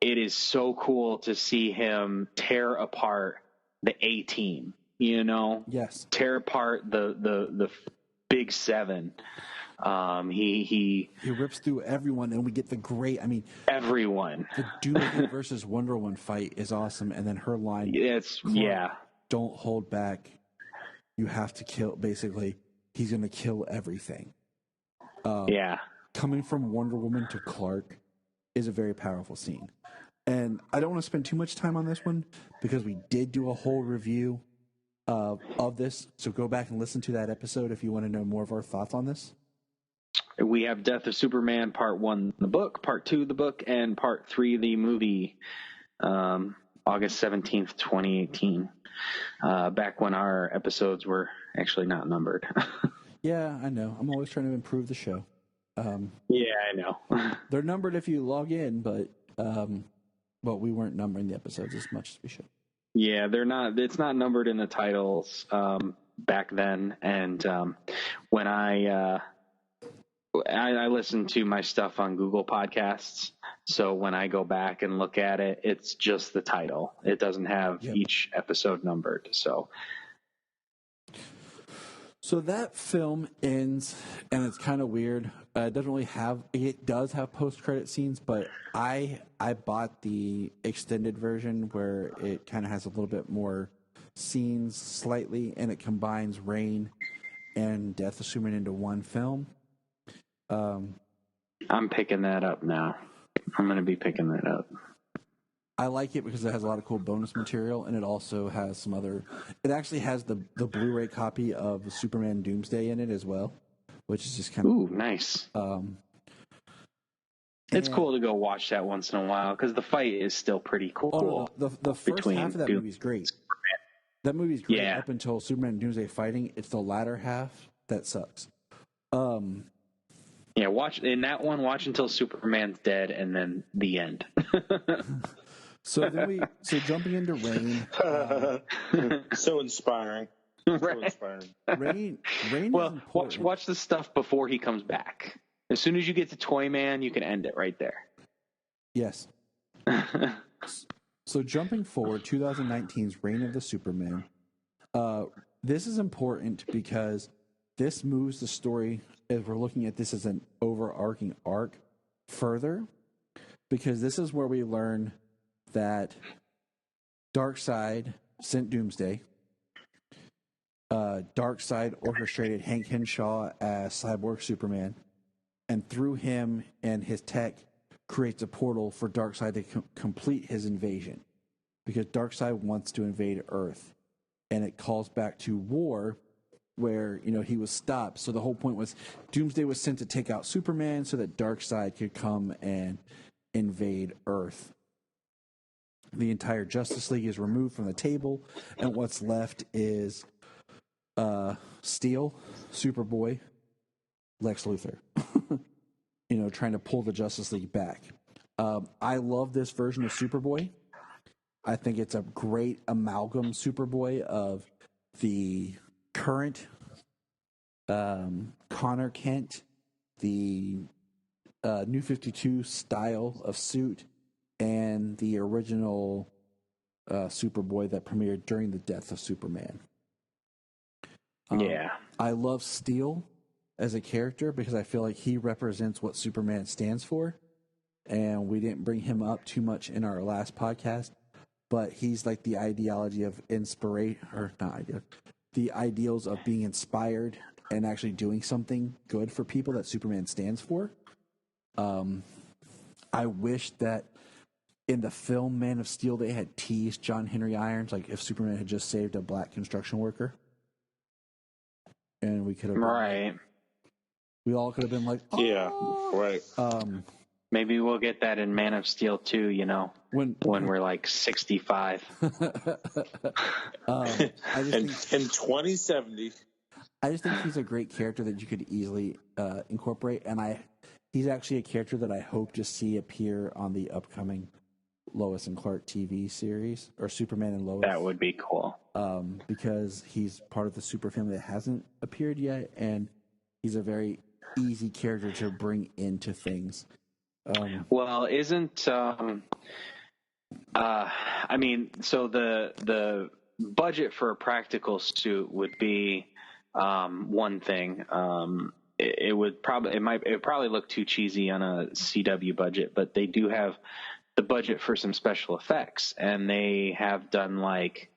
it is so cool to see him tear apart the A-Team, Yes. tear apart the Big Seven. He rips through everyone, and we get the great. I mean, everyone. The Doomsday versus Wonder Woman fight is awesome, and then her line. Don't hold back. You have to kill. Basically, he's going to kill everything. Coming from Wonder Woman to Clark is a very powerful scene, and I don't want to spend too much time on this one because we did do a whole review of this. So go back and listen to that episode if you want to know more of our thoughts on this. We have Death of Superman Part 1, the book, Part 2, the book, and Part 3, the movie, August 17th, 2018, back when our episodes were actually not numbered. Yeah, I know. I'm always trying to improve the show. Yeah, I know. They're numbered if you log in, but we weren't numbering the episodes as much as we should. Yeah, they're not. It's not numbered in the titles back then, and when I listen to my stuff on Google Podcasts, so when I go back and look at it, it's just the title. It doesn't have each episode numbered. So that film ends, and it's kind of weird. It doesn't really have. It does have post-credit scenes, but I bought the extended version where it kind of has a little bit more scenes, slightly, and it combines Reign and Death of Superman into one film. I'm picking that up now. I'm going to be picking that up. I like it because it has a lot of cool bonus material, and it also has some other. It actually has the Blu-ray copy of Superman Doomsday in it as well, which is just kind of nice. It's cool to go watch that once in a while because the fight is still pretty cool. The first half of that movie is great. That movie's great up until Superman and Doomsday fighting. It's the latter half that sucks. Watch in that one. Watch until Superman's dead, and then the end. So jumping into Reign. So inspiring. So inspiring. Reign. Well, watch the stuff before he comes back. As soon as you get to Toyman, you can end it right there. Yes. So jumping forward, 2019's Reign of the Superman. This is important because this moves the story, as we're looking at this as an overarching arc, further, because this is where we learn that Darkseid sent Doomsday. Darkseid orchestrated Hank Henshaw as Cyborg Superman, and through him and his tech creates a portal for Darkseid to complete his invasion, because Darkseid wants to invade Earth, and it calls back to war where he was stopped. So the whole point was Doomsday was sent to take out Superman so that Darkseid could come and invade Earth. The entire Justice League is removed from the table, and what's left is Steel, Superboy, Lex Luthor, trying to pull the Justice League back. I love this version of Superboy. I think it's a great amalgam Superboy of the current Connor Kent, the New 52 style of suit, and the original Superboy that premiered during the Death of Superman. I love Steel as a character because I feel like he represents what Superman stands for, and we didn't bring him up too much in our last podcast, but he's like the ideology of the ideals of being inspired and actually doing something good for people that Superman stands for. I wish that in the film Man of Steel they had teased John Henry Irons, like if Superman had just saved a black construction worker. And we could have we all could have been like, oh. Yeah, right. Maybe we'll get that in Man of Steel 2, when we're like 65. In 2070. I just think he's a great character that you could easily incorporate, and he's actually a character that I hope to see appear on the upcoming Lois and Clark TV series, or Superman and Lois. That would be cool. Because he's part of the super family that hasn't appeared yet, and he's a very easy character to bring into things. Well, isn't I mean, so the budget for a practical suit would be one thing. It would probably look too cheesy on a CW budget, but they do have the budget for some special effects, and they have done like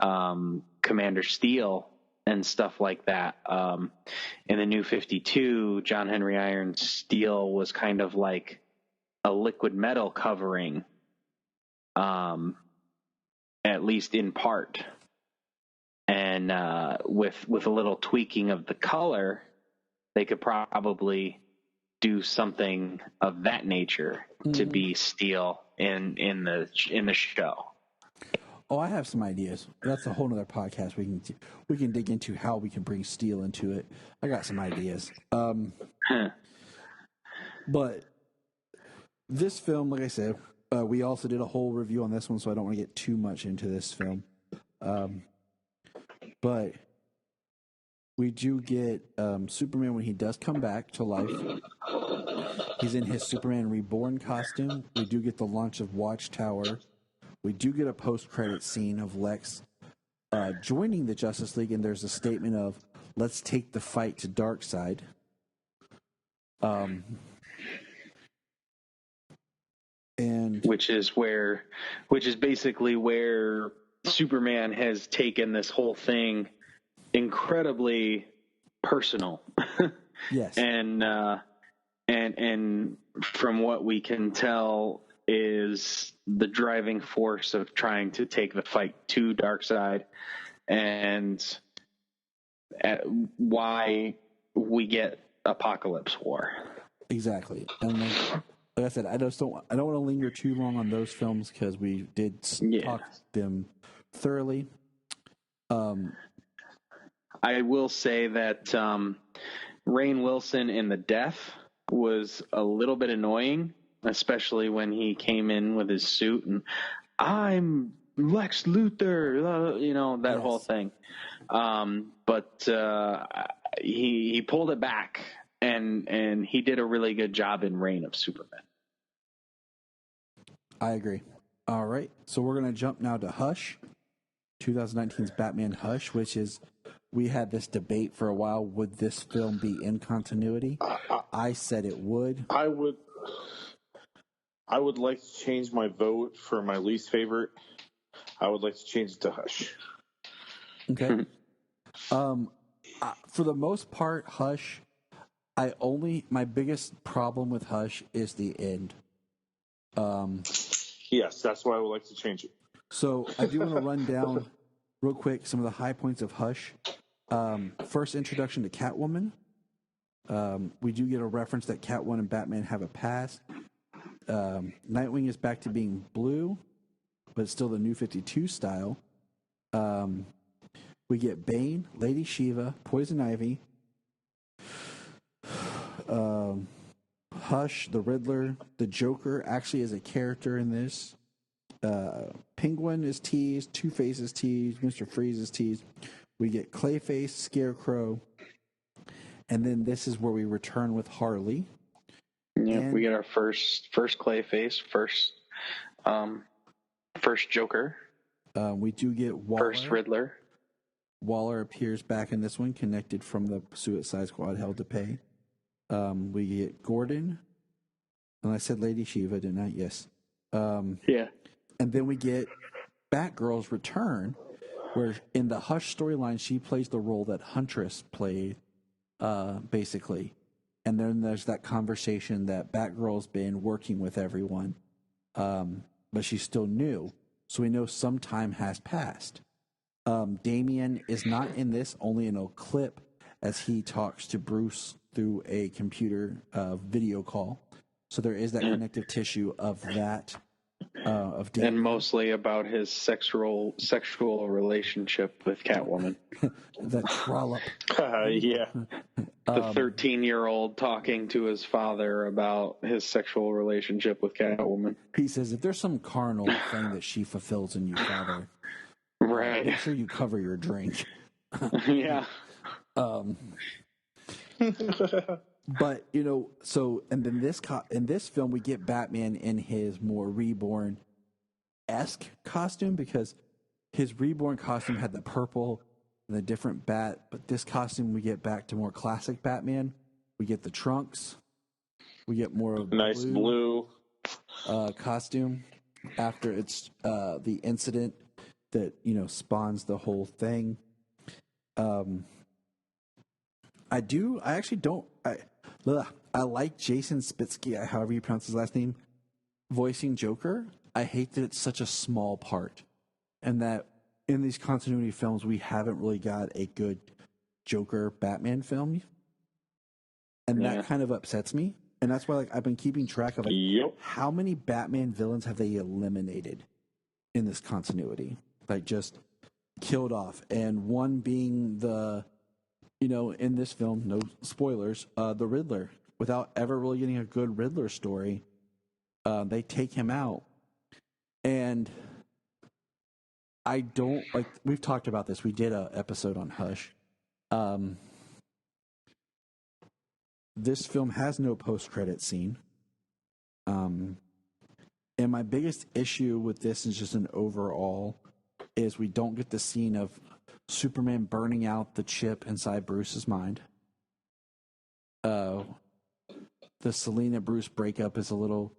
Commander Steel and stuff like that. In the New 52, John Henry Iron's steel was kind of like a liquid metal covering, at least in part. And with a little tweaking of the color, they could probably do something of that nature to be steel in the show. Oh, I have some ideas. That's a whole nother podcast. We can dig into how we can bring steel into it. I got some ideas. But this film, like I said, we also did a whole review on this one, so I don't want to get too much into this film. But we do get Superman when he does come back to life. He's in his Superman Reborn costume. We do get the launch of Watchtower. We do get a post-credit scene of Lex joining the Justice League, and there's a statement of, "Let's take the fight to Darkseid." And which is basically where Superman has taken this whole thing incredibly personal. Yes. And from what we can tell is the driving force of trying to take the fight to Darkseid, and why we get Apokolips War. Exactly. And like I said, I don't want to linger too long on those films because we did talk them thoroughly. I will say that Rainn Wilson in The Death was a little bit annoying, especially when he came in with his suit and "I'm Lex Luthor," that whole thing. But he pulled it back, and he did a really good job in Reign of Superman. I agree. All right, so we're going to jump now to Hush, 2019's Batman Hush, which is, we had this debate for a while. Would this film be in continuity? I said it would. I would like to change my vote for my least favorite. I would like to change it to Hush. Okay. For the most part, Hush, my biggest problem with Hush is the end. Yes, that's why I would like to change it. So I do want to run down real quick some of the high points of Hush. First introduction to Catwoman. We do get a reference that Catwoman and Batman have a past. Nightwing is back to being blue, but it's still the New 52 style. We get Bane, Lady Shiva, Poison Ivy, Hush, the Riddler, the Joker actually is a character in this. Penguin is teased, Two-Face is teased, Mr. Freeze is teased. We get Clayface, Scarecrow, and then this is where we return with Harley. Yeah, we get our first Clayface, first Joker. We do get Waller. First Riddler. Waller appears back in this one, connected from the Suicide Squad Hell to Pay. We get Gordon. And I said Lady Shiva, didn't I? Yes. Yeah. And then we get Batgirl's return, where in the Hush storyline, she plays the role that Huntress played, basically. And then there's that conversation that Batgirl's been working with everyone, but she's still new. So we know some time has passed. Damian is not in this, only in a clip as he talks to Bruce through a computer video call. So there is that connective tissue of that of Dan. And mostly about his sexual relationship with Catwoman. The trollop. Yeah. The 13-year-old talking to his father about his sexual relationship with Catwoman. He says, if there's some carnal thing that she fulfills in you, father, Right. make sure you cover your drink. Yeah. But, you know, so, and then in this film, we get Batman in his more reborn-esque costume, because his reborn costume had the purple and the different bat, but this costume, we get back to more classic Batman. We get the trunks. We get more of nice blue costume after it's the incident that, you know, spawns the whole thing. I like Jason Spitsky, however you pronounce his last name, voicing Joker. I hate that it's such a small part, and that in these continuity films we haven't really got a good Joker Batman film, and that kind of upsets me. And that's why I've been keeping track of how many Batman villains have they eliminated in this continuity, just killed off, and one being the, you know, in this film, no spoilers, the Riddler. Without ever really getting a good Riddler story, they take him out. And I don't, we've talked about this. We did an episode on Hush. This film has no post-credit scene. And my biggest issue with this is just an overall is we don't get the scene of Superman burning out the chip inside Bruce's mind. The Selena Bruce breakup is a little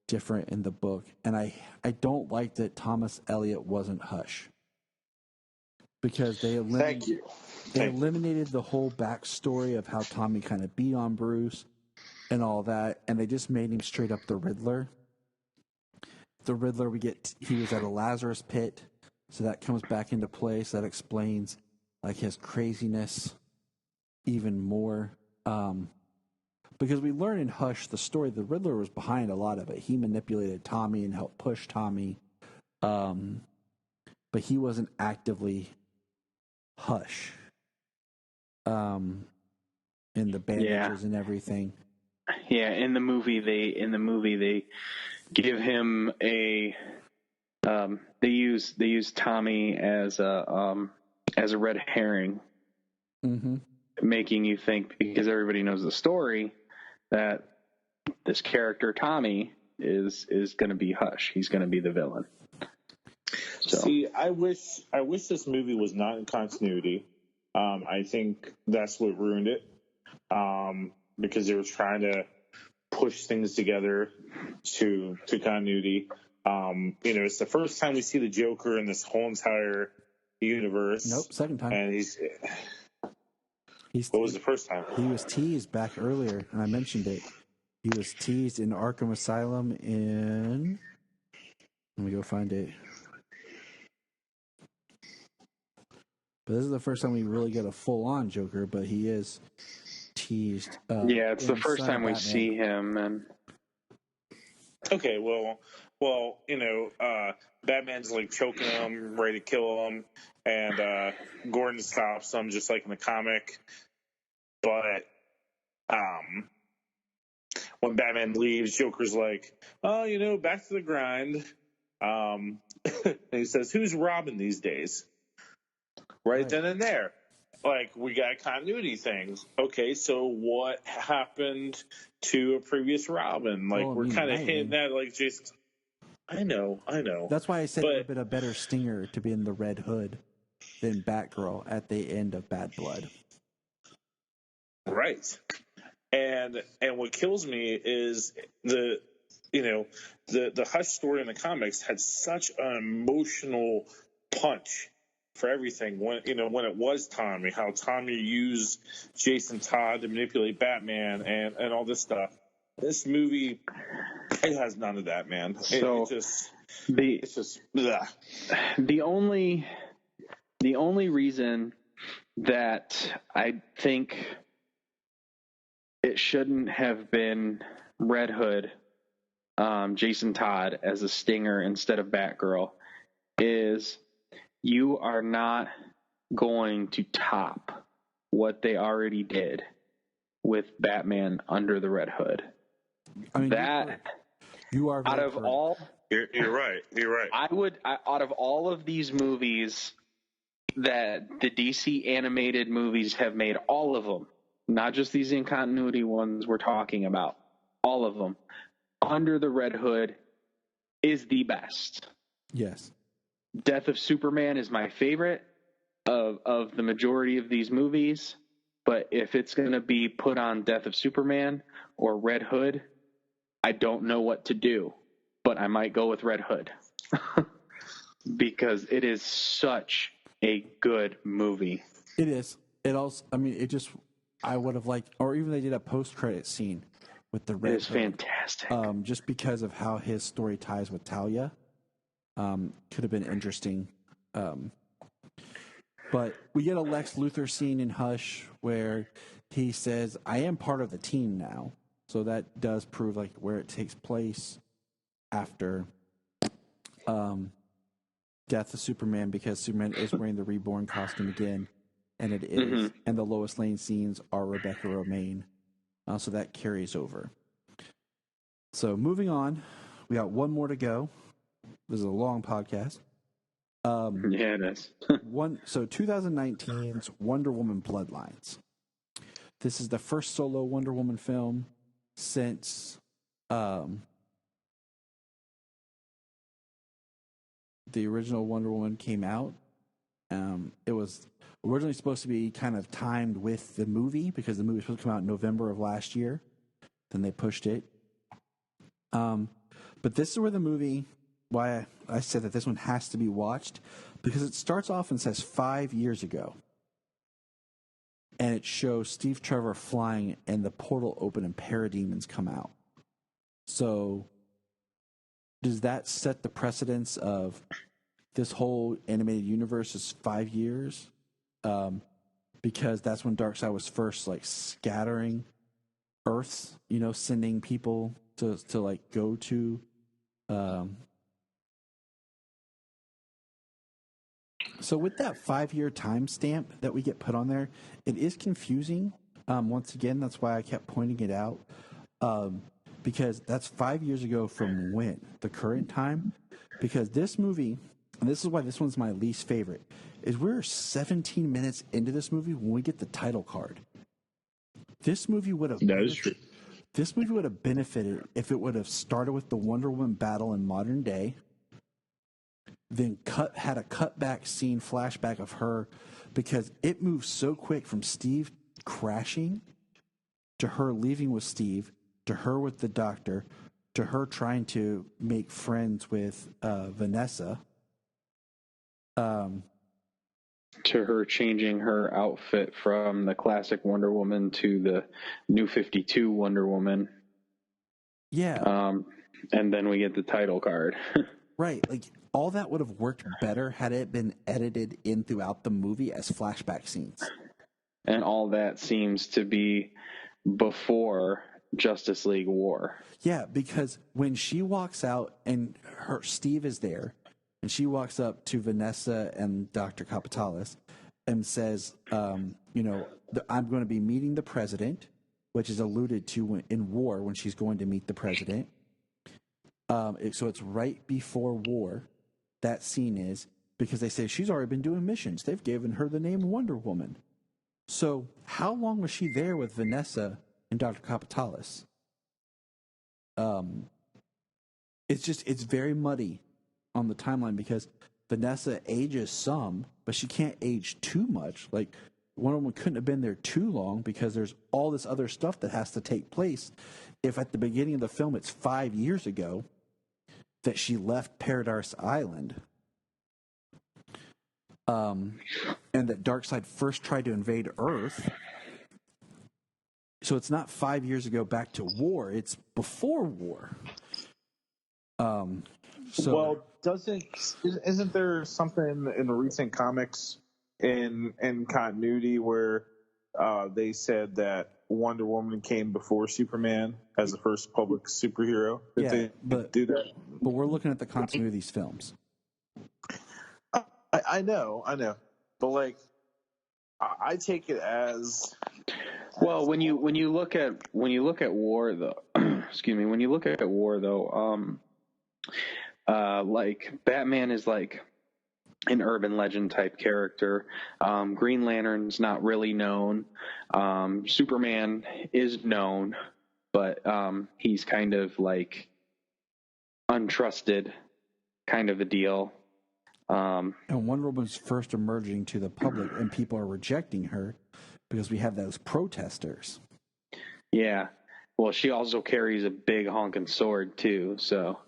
different in the book, and I don't like that Thomas Elliot wasn't Hush, because they eliminated the whole backstory of how Tommy kind of beat on Bruce and all that, and they just made him straight up the Riddler. The Riddler, he was at a Lazarus pit, so that comes back into play. So that explains his craziness even more. Because we learn in Hush the story, the Riddler was behind a lot of it. He manipulated Tommy and helped push Tommy, but he wasn't actively Hush. In the bandages and everything. Yeah, in the movie they give him a they use Tommy as a red herring, making you think, because everybody knows the story, that this character Tommy is going to be Hush. He's going to be the villain. So. See, I wish this movie was not in continuity. I think that's what ruined it, because they were trying to push things together to continuity. It's the first time we see the Joker in this whole entire universe. Nope, second time. And what was the first time? He was teased back earlier, and I mentioned it. He was teased in Arkham Asylum in... Let me go find it. But this is the first time we really get a full-on Joker, but he is teased. It's the first time we see him. And okay, well, Batman's choking him, ready to kill him, and Gordon stops him, just like in the comic. But when Batman leaves, Joker's like, "Oh, back to the grind." And he says, "Who's Robin these days?" Right then and there, we got continuity things. Okay, so what happened to a previous Robin? We're kind of hinting at Jason. I know. That's why I said it would have been a better stinger to be in the Red Hood than Batgirl at the end of Bad Blood. Right. And what kills me is the Hush story in the comics had such an emotional punch for everything. When it was Tommy, how Tommy used Jason Todd to manipulate Batman and all this stuff. This movie, it has none of that, man. So it's just blah. The only reason that I think it shouldn't have been Red Hood Jason Todd as a Stinger instead of Batgirl is you are not going to top what they already did with Batman Under the Red Hood. I mean, you are out of correct. all. You're right. You're right. Out of all of these movies that the DC animated movies have made, all of them, not just these in continuity ones we're talking about, all of them, Under the Red Hood is the best. Yes. Death of Superman is my favorite of the majority of these movies, but if it's going to be put on Death of Superman or Red Hood, I don't know what to do, but I might go with Red Hood because it is such a good movie. It is. It also, I mean, I would have liked, or even they did a post-credit scene with the Red Hood. It is fantastic. Just because of how his story ties with Talia. Could have been interesting. But we get a Lex Luthor scene in Hush where he says, I am part of the team now. So that does prove like where it takes place after Death of Superman, because Superman is wearing the reborn costume again. And it is. Mm-hmm. And the Lois Lane scenes are Rebecca Romaine. So that carries over. So moving on, we got one more to go. This is a long podcast. Yeah, it is. 2019's Wonder Woman Bloodlines. This is the first solo Wonder Woman film since the original Wonder Woman came out. It was originally supposed to be kind of timed with the movie because the movie was supposed to come out in November of last year. Then they pushed it. But this is where the movie, why I said that this one has to be watched, because it starts off and says 5 years ago. And it shows Steve Trevor flying and the portal open and parademons come out. So does that set the precedence of this whole animated universe is 5 years? Because that's when Darkseid was first like scattering Earths, sending people to like go to so with that 5-year timestamp that we get put on there, it is confusing. Once again, that's why I kept pointing it out. Because that's 5 years ago from when? The current time? Because this movie, and this is why this one's my least favorite, is we're 17 minutes into this movie when we get the title card. This movie would have benefited if it would have started with the Wonder Woman battle in modern day, then had a cutback scene, flashback of her, because it moves so quick from Steve crashing to her leaving with Steve, to her with the doctor, to her trying to make friends with Vanessa. To her changing her outfit from the classic Wonder Woman to the New 52 Wonder Woman. Yeah. And then we get the title card. Right. Like, all that would have worked better had it been edited in throughout the movie as flashback scenes. And all that seems to be before Justice League War. Yeah, because when she walks out and Steve is there, and she walks up to Vanessa and Dr. Kapitalis and says, I'm going to be meeting the president, which is alluded to in War when she's going to meet the president. So it's right before War. That scene is, because they say she's already been doing missions. They've given her the name Wonder Woman. So how long was she there with Vanessa and Dr. Kapitalis? It's very muddy on the timeline because Vanessa ages some, but she can't age too much. Like, Wonder Woman couldn't have been there too long because there's all this other stuff that has to take place. If at the beginning of the film it's 5 years ago that she left Paradise Island, and that Darkseid first tried to invade Earth, so it's not 5 years ago back to War, it's before War. Isn't there something in the recent comics in continuity where they said that Wonder Woman came before Superman as the first public superhero. Did they do that? But we're looking at the continuity of these films. I know, but like, I take it as well when you look at war though. Excuse me. When you look at war though, like Batman is like an urban legend type character. Green Lantern's not really known. Superman is known, but he's kind of like untrusted kind of a deal. And Wonder Woman's first emerging to the public, and people are rejecting her because we have those protesters. Yeah. Well, she also carries a big honking sword too, so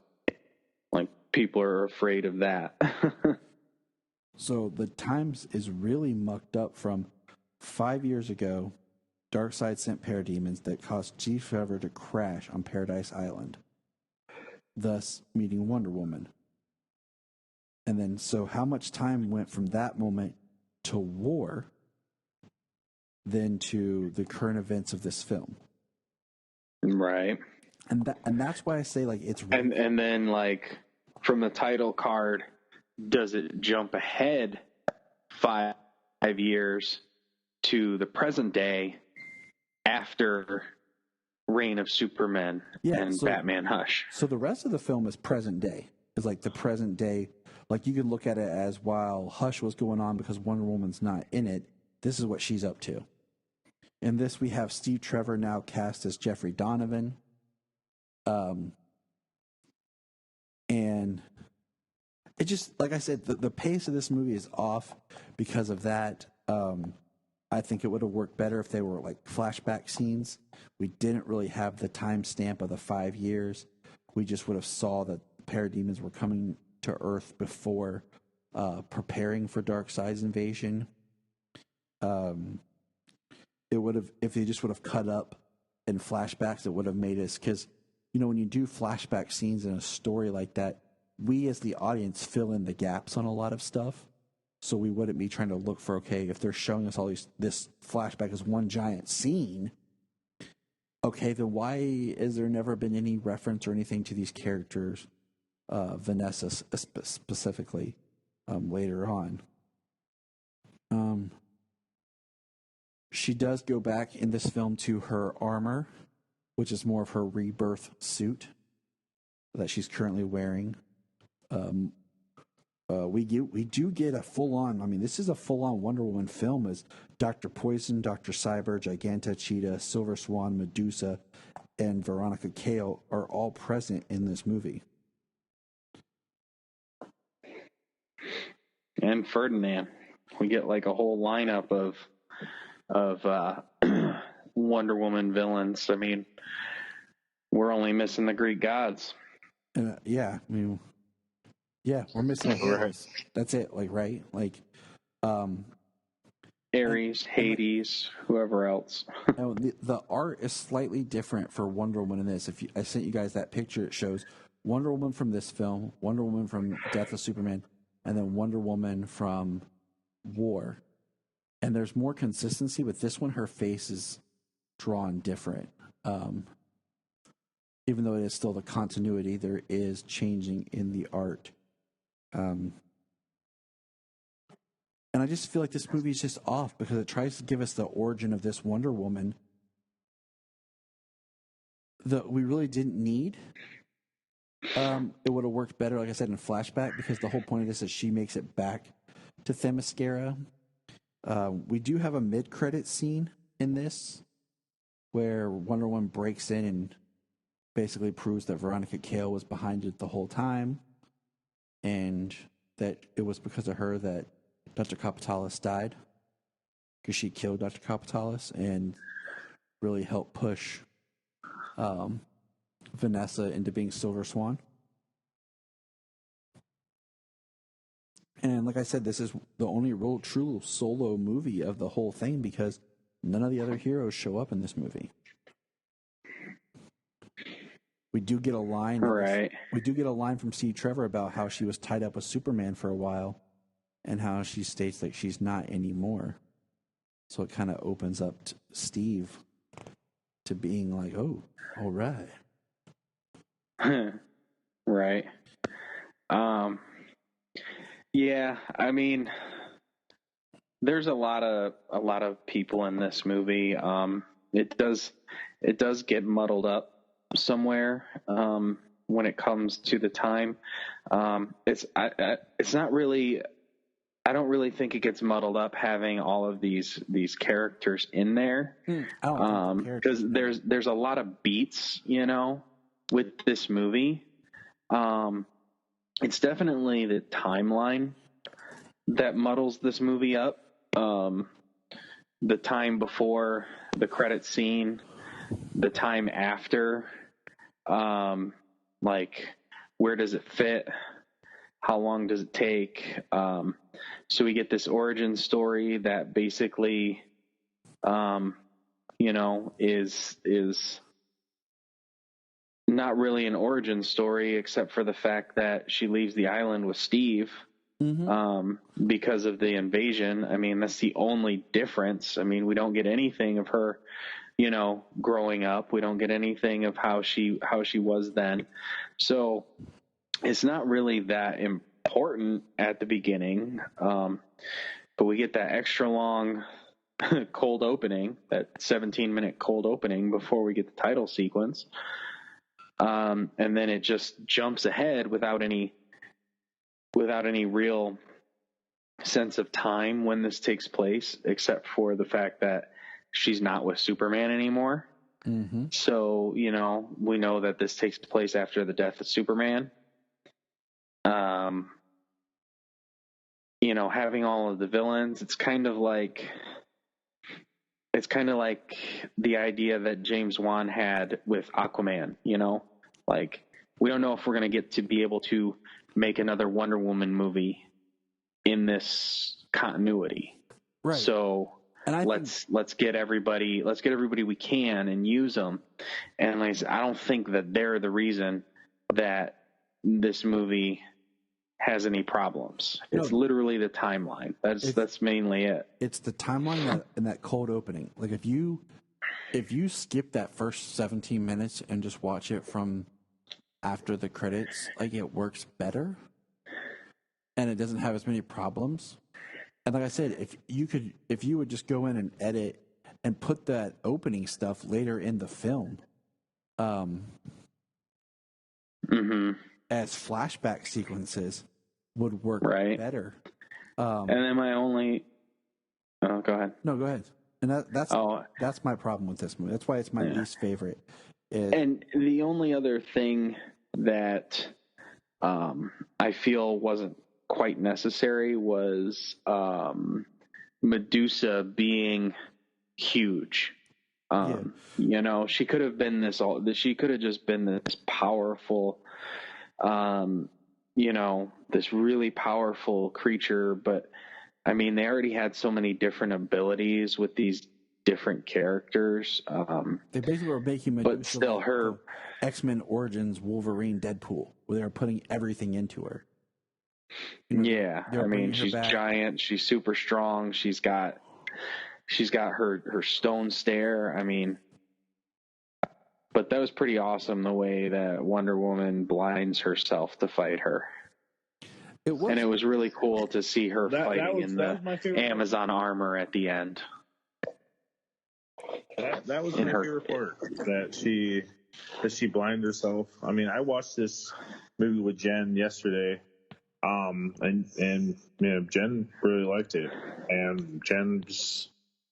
like people are afraid of that. So the Times is really mucked up from 5 years ago. Darkseid sent parademons that caused Steve Trevor to crash on Paradise Island, thus meeting Wonder Woman. And then, so how much time went from that moment to war, then to the current events of this film? Right. And that's why I say, like, it's really and then like from the title card, does it jump ahead 5 years to the present day after Reign of Superman and Batman Hush? So the rest of the film is present day. It's like the present day. Like, you could look at it as, while Hush was going on because Wonder Woman's not in it, this is what she's up to. In this, we have Steve Trevor now cast as Jeffrey Donovan. And it just, like I said, the pace of this movie is off because of that. I think it would have worked better if they were like flashback scenes. We didn't really have the timestamp of the 5 years. We just would have saw that parademons were coming to Earth before preparing for Darkseid's invasion. It would have, if they just would have cut up in flashbacks, it would have made us, because, you know, when you do flashback scenes in a story like that, we as the audience fill in the gaps on a lot of stuff. So we wouldn't be trying to look for, okay, if they're showing us all this flashback as one giant scene, okay, then why is there never been any reference or anything to these characters, Vanessa specifically, later on? She does go back in this film to her armor, which is more of her rebirth suit that she's currently wearing. We do get a full-on, I mean, this is a full-on Wonder Woman film, as Dr. Poison, Dr. Cyber, Giganta, Cheetah, Silver Swan, Medusa, and Veronica Cale are all present in this movie. And Ferdinand. We get like a whole lineup of Wonder Woman villains. I mean, we're only missing the Greek gods. Yeah, I mean, yeah, we're missing Ares. That's it, like, right? Like, Ares, Hades, whoever else. The art is slightly different for Wonder Woman in this. I sent you guys that picture, it shows Wonder Woman from this film, Wonder Woman from Death of Superman, and then Wonder Woman from War. And there's more consistency with this one. Her face is drawn different. Even though it is still the continuity, there is changing in the art. And I just feel like this movie is just off because it tries to give us the origin of this Wonder Woman that we really didn't need. It would have worked better, like I said, in flashback, because the whole point of this is she makes it back to Themyscira. We do have a mid-credit scene in this where Wonder Woman breaks in and basically proves that Veronica Cale was behind it the whole time, and that it was because of her that Dr. Kapitalis died, because she killed Dr. Kapitalis and really helped push Vanessa into being Silver Swan. And like I said, this is the only real true solo movie of the whole thing, because none of the other heroes show up in this movie. We do get a line. Right. We do get a line from Steve Trevor about how she was tied up with Superman for a while, and how she states that she's not anymore. So it kind of opens up Steve to being like, oh, all right. Right. Yeah, I mean, there's a lot of people in this movie. It does get muddled up somewhere when it comes to the time. It's not really. I don't really think it gets muddled up having all of these characters in there, because there's a lot of beats, with this movie. It's definitely the timeline that muddles this movie up. The time before the credit scene, the time after, like where does it fit? How long does it take? So we get this origin story that basically, is not really an origin story, except for the fact that she leaves the island with Steve because of the invasion. I mean, that's the only difference. I mean, we don't get anything of her, growing up. We don't get anything of how she was then. So it's not really that important at the beginning. But we get that extra long cold opening, that 17-minute cold opening before we get the title sequence. And then it just jumps ahead without any real sense of time when this takes place, except for the fact that she's not with Superman anymore. Mm-hmm. So, we know that this takes place after the death of Superman. Having all of the villains, it's kind of like the idea that James Wan had with Aquaman, like we don't know if we're going to get to be able to make another Wonder Woman movie in this continuity. Right. So let's get everybody we can and use them. And I don't think that they're the reason that this movie has any problems. It's literally the timeline. That's mainly it. It's the timeline and that cold opening. Like if you skip that first 17 minutes and just watch it from after the credits, like it works better and it doesn't have as many problems. And like I said, if you would just go in and edit and put that opening stuff later in the film, as flashback sequences would work better. And then go ahead. No, go ahead. And that's my problem with this movie. That's why it's my least favorite. And the only other thing that I feel wasn't quite necessary was Medusa being huge. She could have been she could have just been this powerful, this really powerful creature. But I mean, they already had so many different abilities with these different characters. They basically were making Medusa, but still her X-Men Origins Wolverine Deadpool, where they were putting everything into her. I mean, she's giant. She's super strong. She's got her stone stare. I mean, but that was pretty awesome the way that Wonder Woman blinds herself to fight her. It was really cool to see her fighting in the Amazon armor at the end. That was my favorite part, that she blinded herself. I mean, I watched this movie with Jen yesterday, and Jen really liked it, and Jen's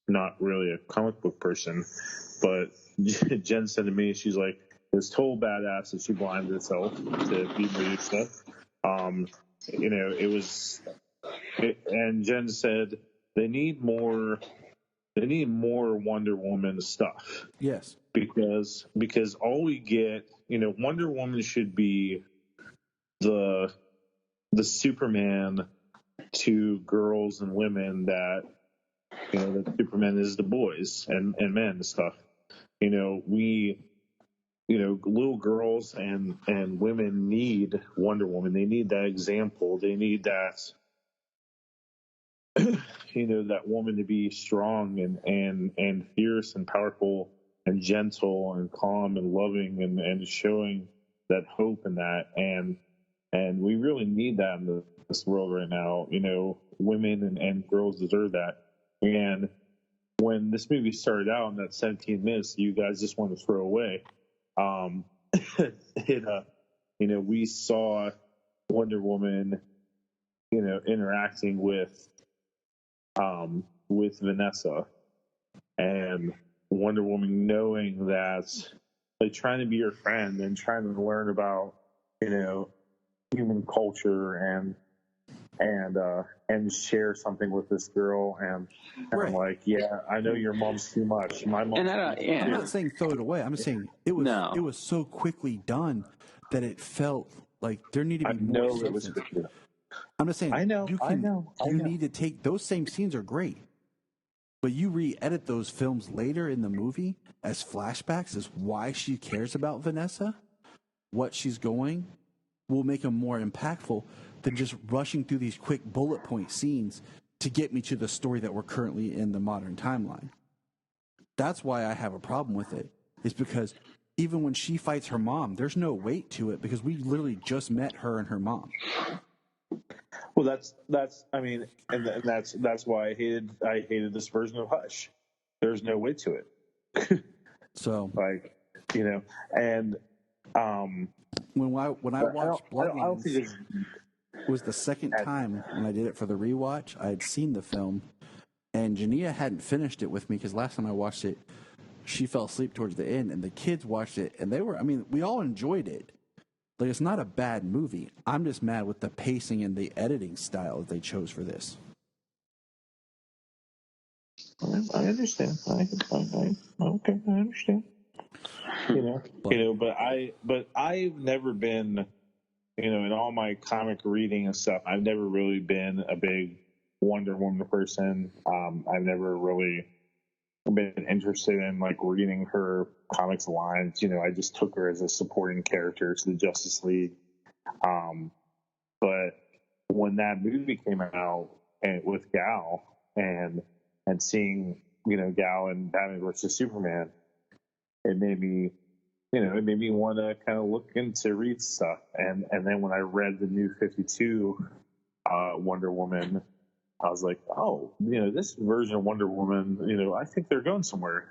not really a comic book person, but Jen said to me, she's like, it was total badass that she blinded herself to beat Medusa. And Jen said they need more Wonder Woman stuff. Yes. Because all we get, Wonder Woman should be the Superman to girls and women that, that Superman is the boys and men and stuff. Little girls and women need Wonder Woman. They need that example. They need that, that woman to be strong and fierce and powerful and gentle and calm and loving and showing that hope in that. And we really need that in this world right now. Women and girls deserve that. And when this movie started out in that 17 minutes, you guys just want to throw away. We saw Wonder Woman, interacting with Vanessa, and Wonder Woman knowing that, like, trying to be your friend and trying to learn about, human culture and share something with this girl, and Right. I'm like, yeah, I know your mom's too much. My mom. I'm not saying throw it away. I'm saying it was so quickly done that it felt like there needed to be more substance. I'm just saying. I know. You need to take those same scenes are great, but you re-edit those films later in the movie as flashbacks as why she cares about Vanessa, what she's going, will make them more impactful than just rushing through these quick bullet point scenes to get me to the story that we're currently in the modern timeline. That's why I have a problem with it. Is because even when she fights her mom, there's no weight to it because we literally just met her and her mom. Well, that's why I hated this version of Hush. There's no weight to it. So, and when I watched Bloodlines, it was the second time when I did it for the rewatch. I had seen the film, and Jania hadn't finished it with me because last time I watched it, she fell asleep towards the end, and the kids watched it, and we all enjoyed it. Like, it's not a bad movie. I'm just mad with the pacing and the editing style that they chose for this. I understand. I understand. But I've never been, in all my comic reading and stuff, I've never really been a big Wonder Woman person. I've never really been interested in, like, reading her comics lines. I just took her as a supporting character to the Justice League. But when that movie came out and with Gal and seeing, Gal and Batman versus Superman, it made me want to kind of look into read stuff. And then when I read the New 52 Wonder Woman, I was like, oh, this version of Wonder Woman, I think they're going somewhere.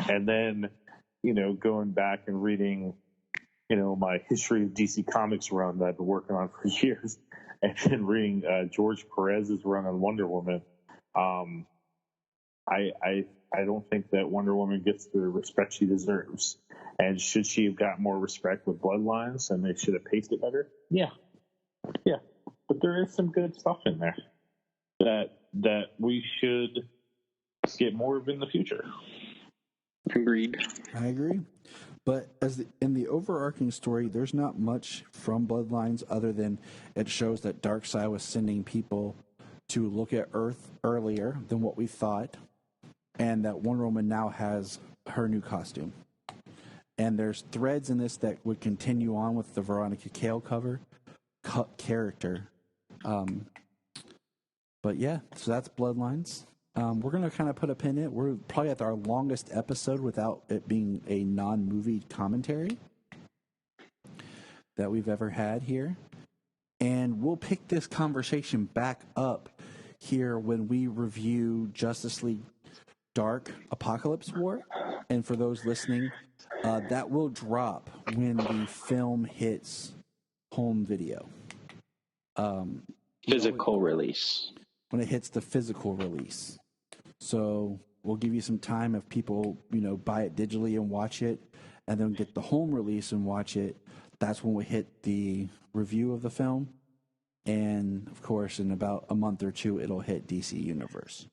And then, going back and reading, my history of DC Comics run that I've been working on for years, and then reading George Perez's run on Wonder Woman, I don't think that Wonder Woman gets the respect she deserves. And should she have got more respect with Bloodlines and they should have paced it better? Yeah. But there is some good stuff in there that we should get more of in the future. Agreed. I agree. But in the overarching story, there's not much from Bloodlines other than it shows that Darkseid was sending people to look at Earth earlier than what we thought, and that Wonder Woman now has her new costume. And there's threads in this that would continue on with the Veronica Cale character. But yeah, so that's Bloodlines. We're going to kind of put a pin in it. We're probably at our longest episode without it being a non-movie commentary that we've ever had here. And we'll pick this conversation back up here when we review Justice League Dark Apokolips War. And for those listening, that will drop when the film hits home video. Physical release. When it hits the physical release. So we'll give you some time if people, buy it digitally and watch it, and then get the home release and watch it. That's when we hit the review of the film. And, of course, in about a month or two, it'll hit DC Universe.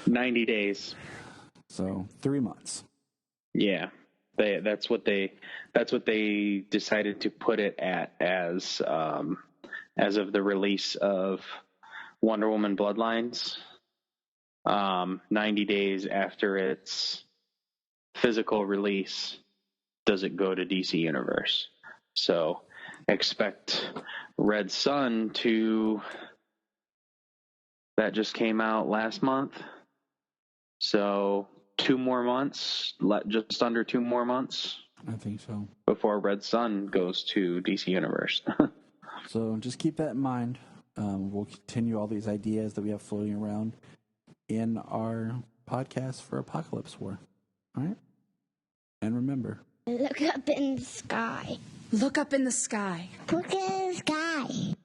90 days. So 3 months. Yeah. That's what they decided to put it at as of the release of Wonder Woman Bloodlines. 90 days after its physical release does it go to DC Universe. So expect Red Sun to that just came out last month. So 2 more months, just under 2 more months. I think so. Before Red Sun goes to DC Universe. So just keep that in mind. We'll continue all these ideas that we have floating around in our podcast for Apokolips War. All right? And remember, look up in the sky. Look up in the sky. Look in the sky.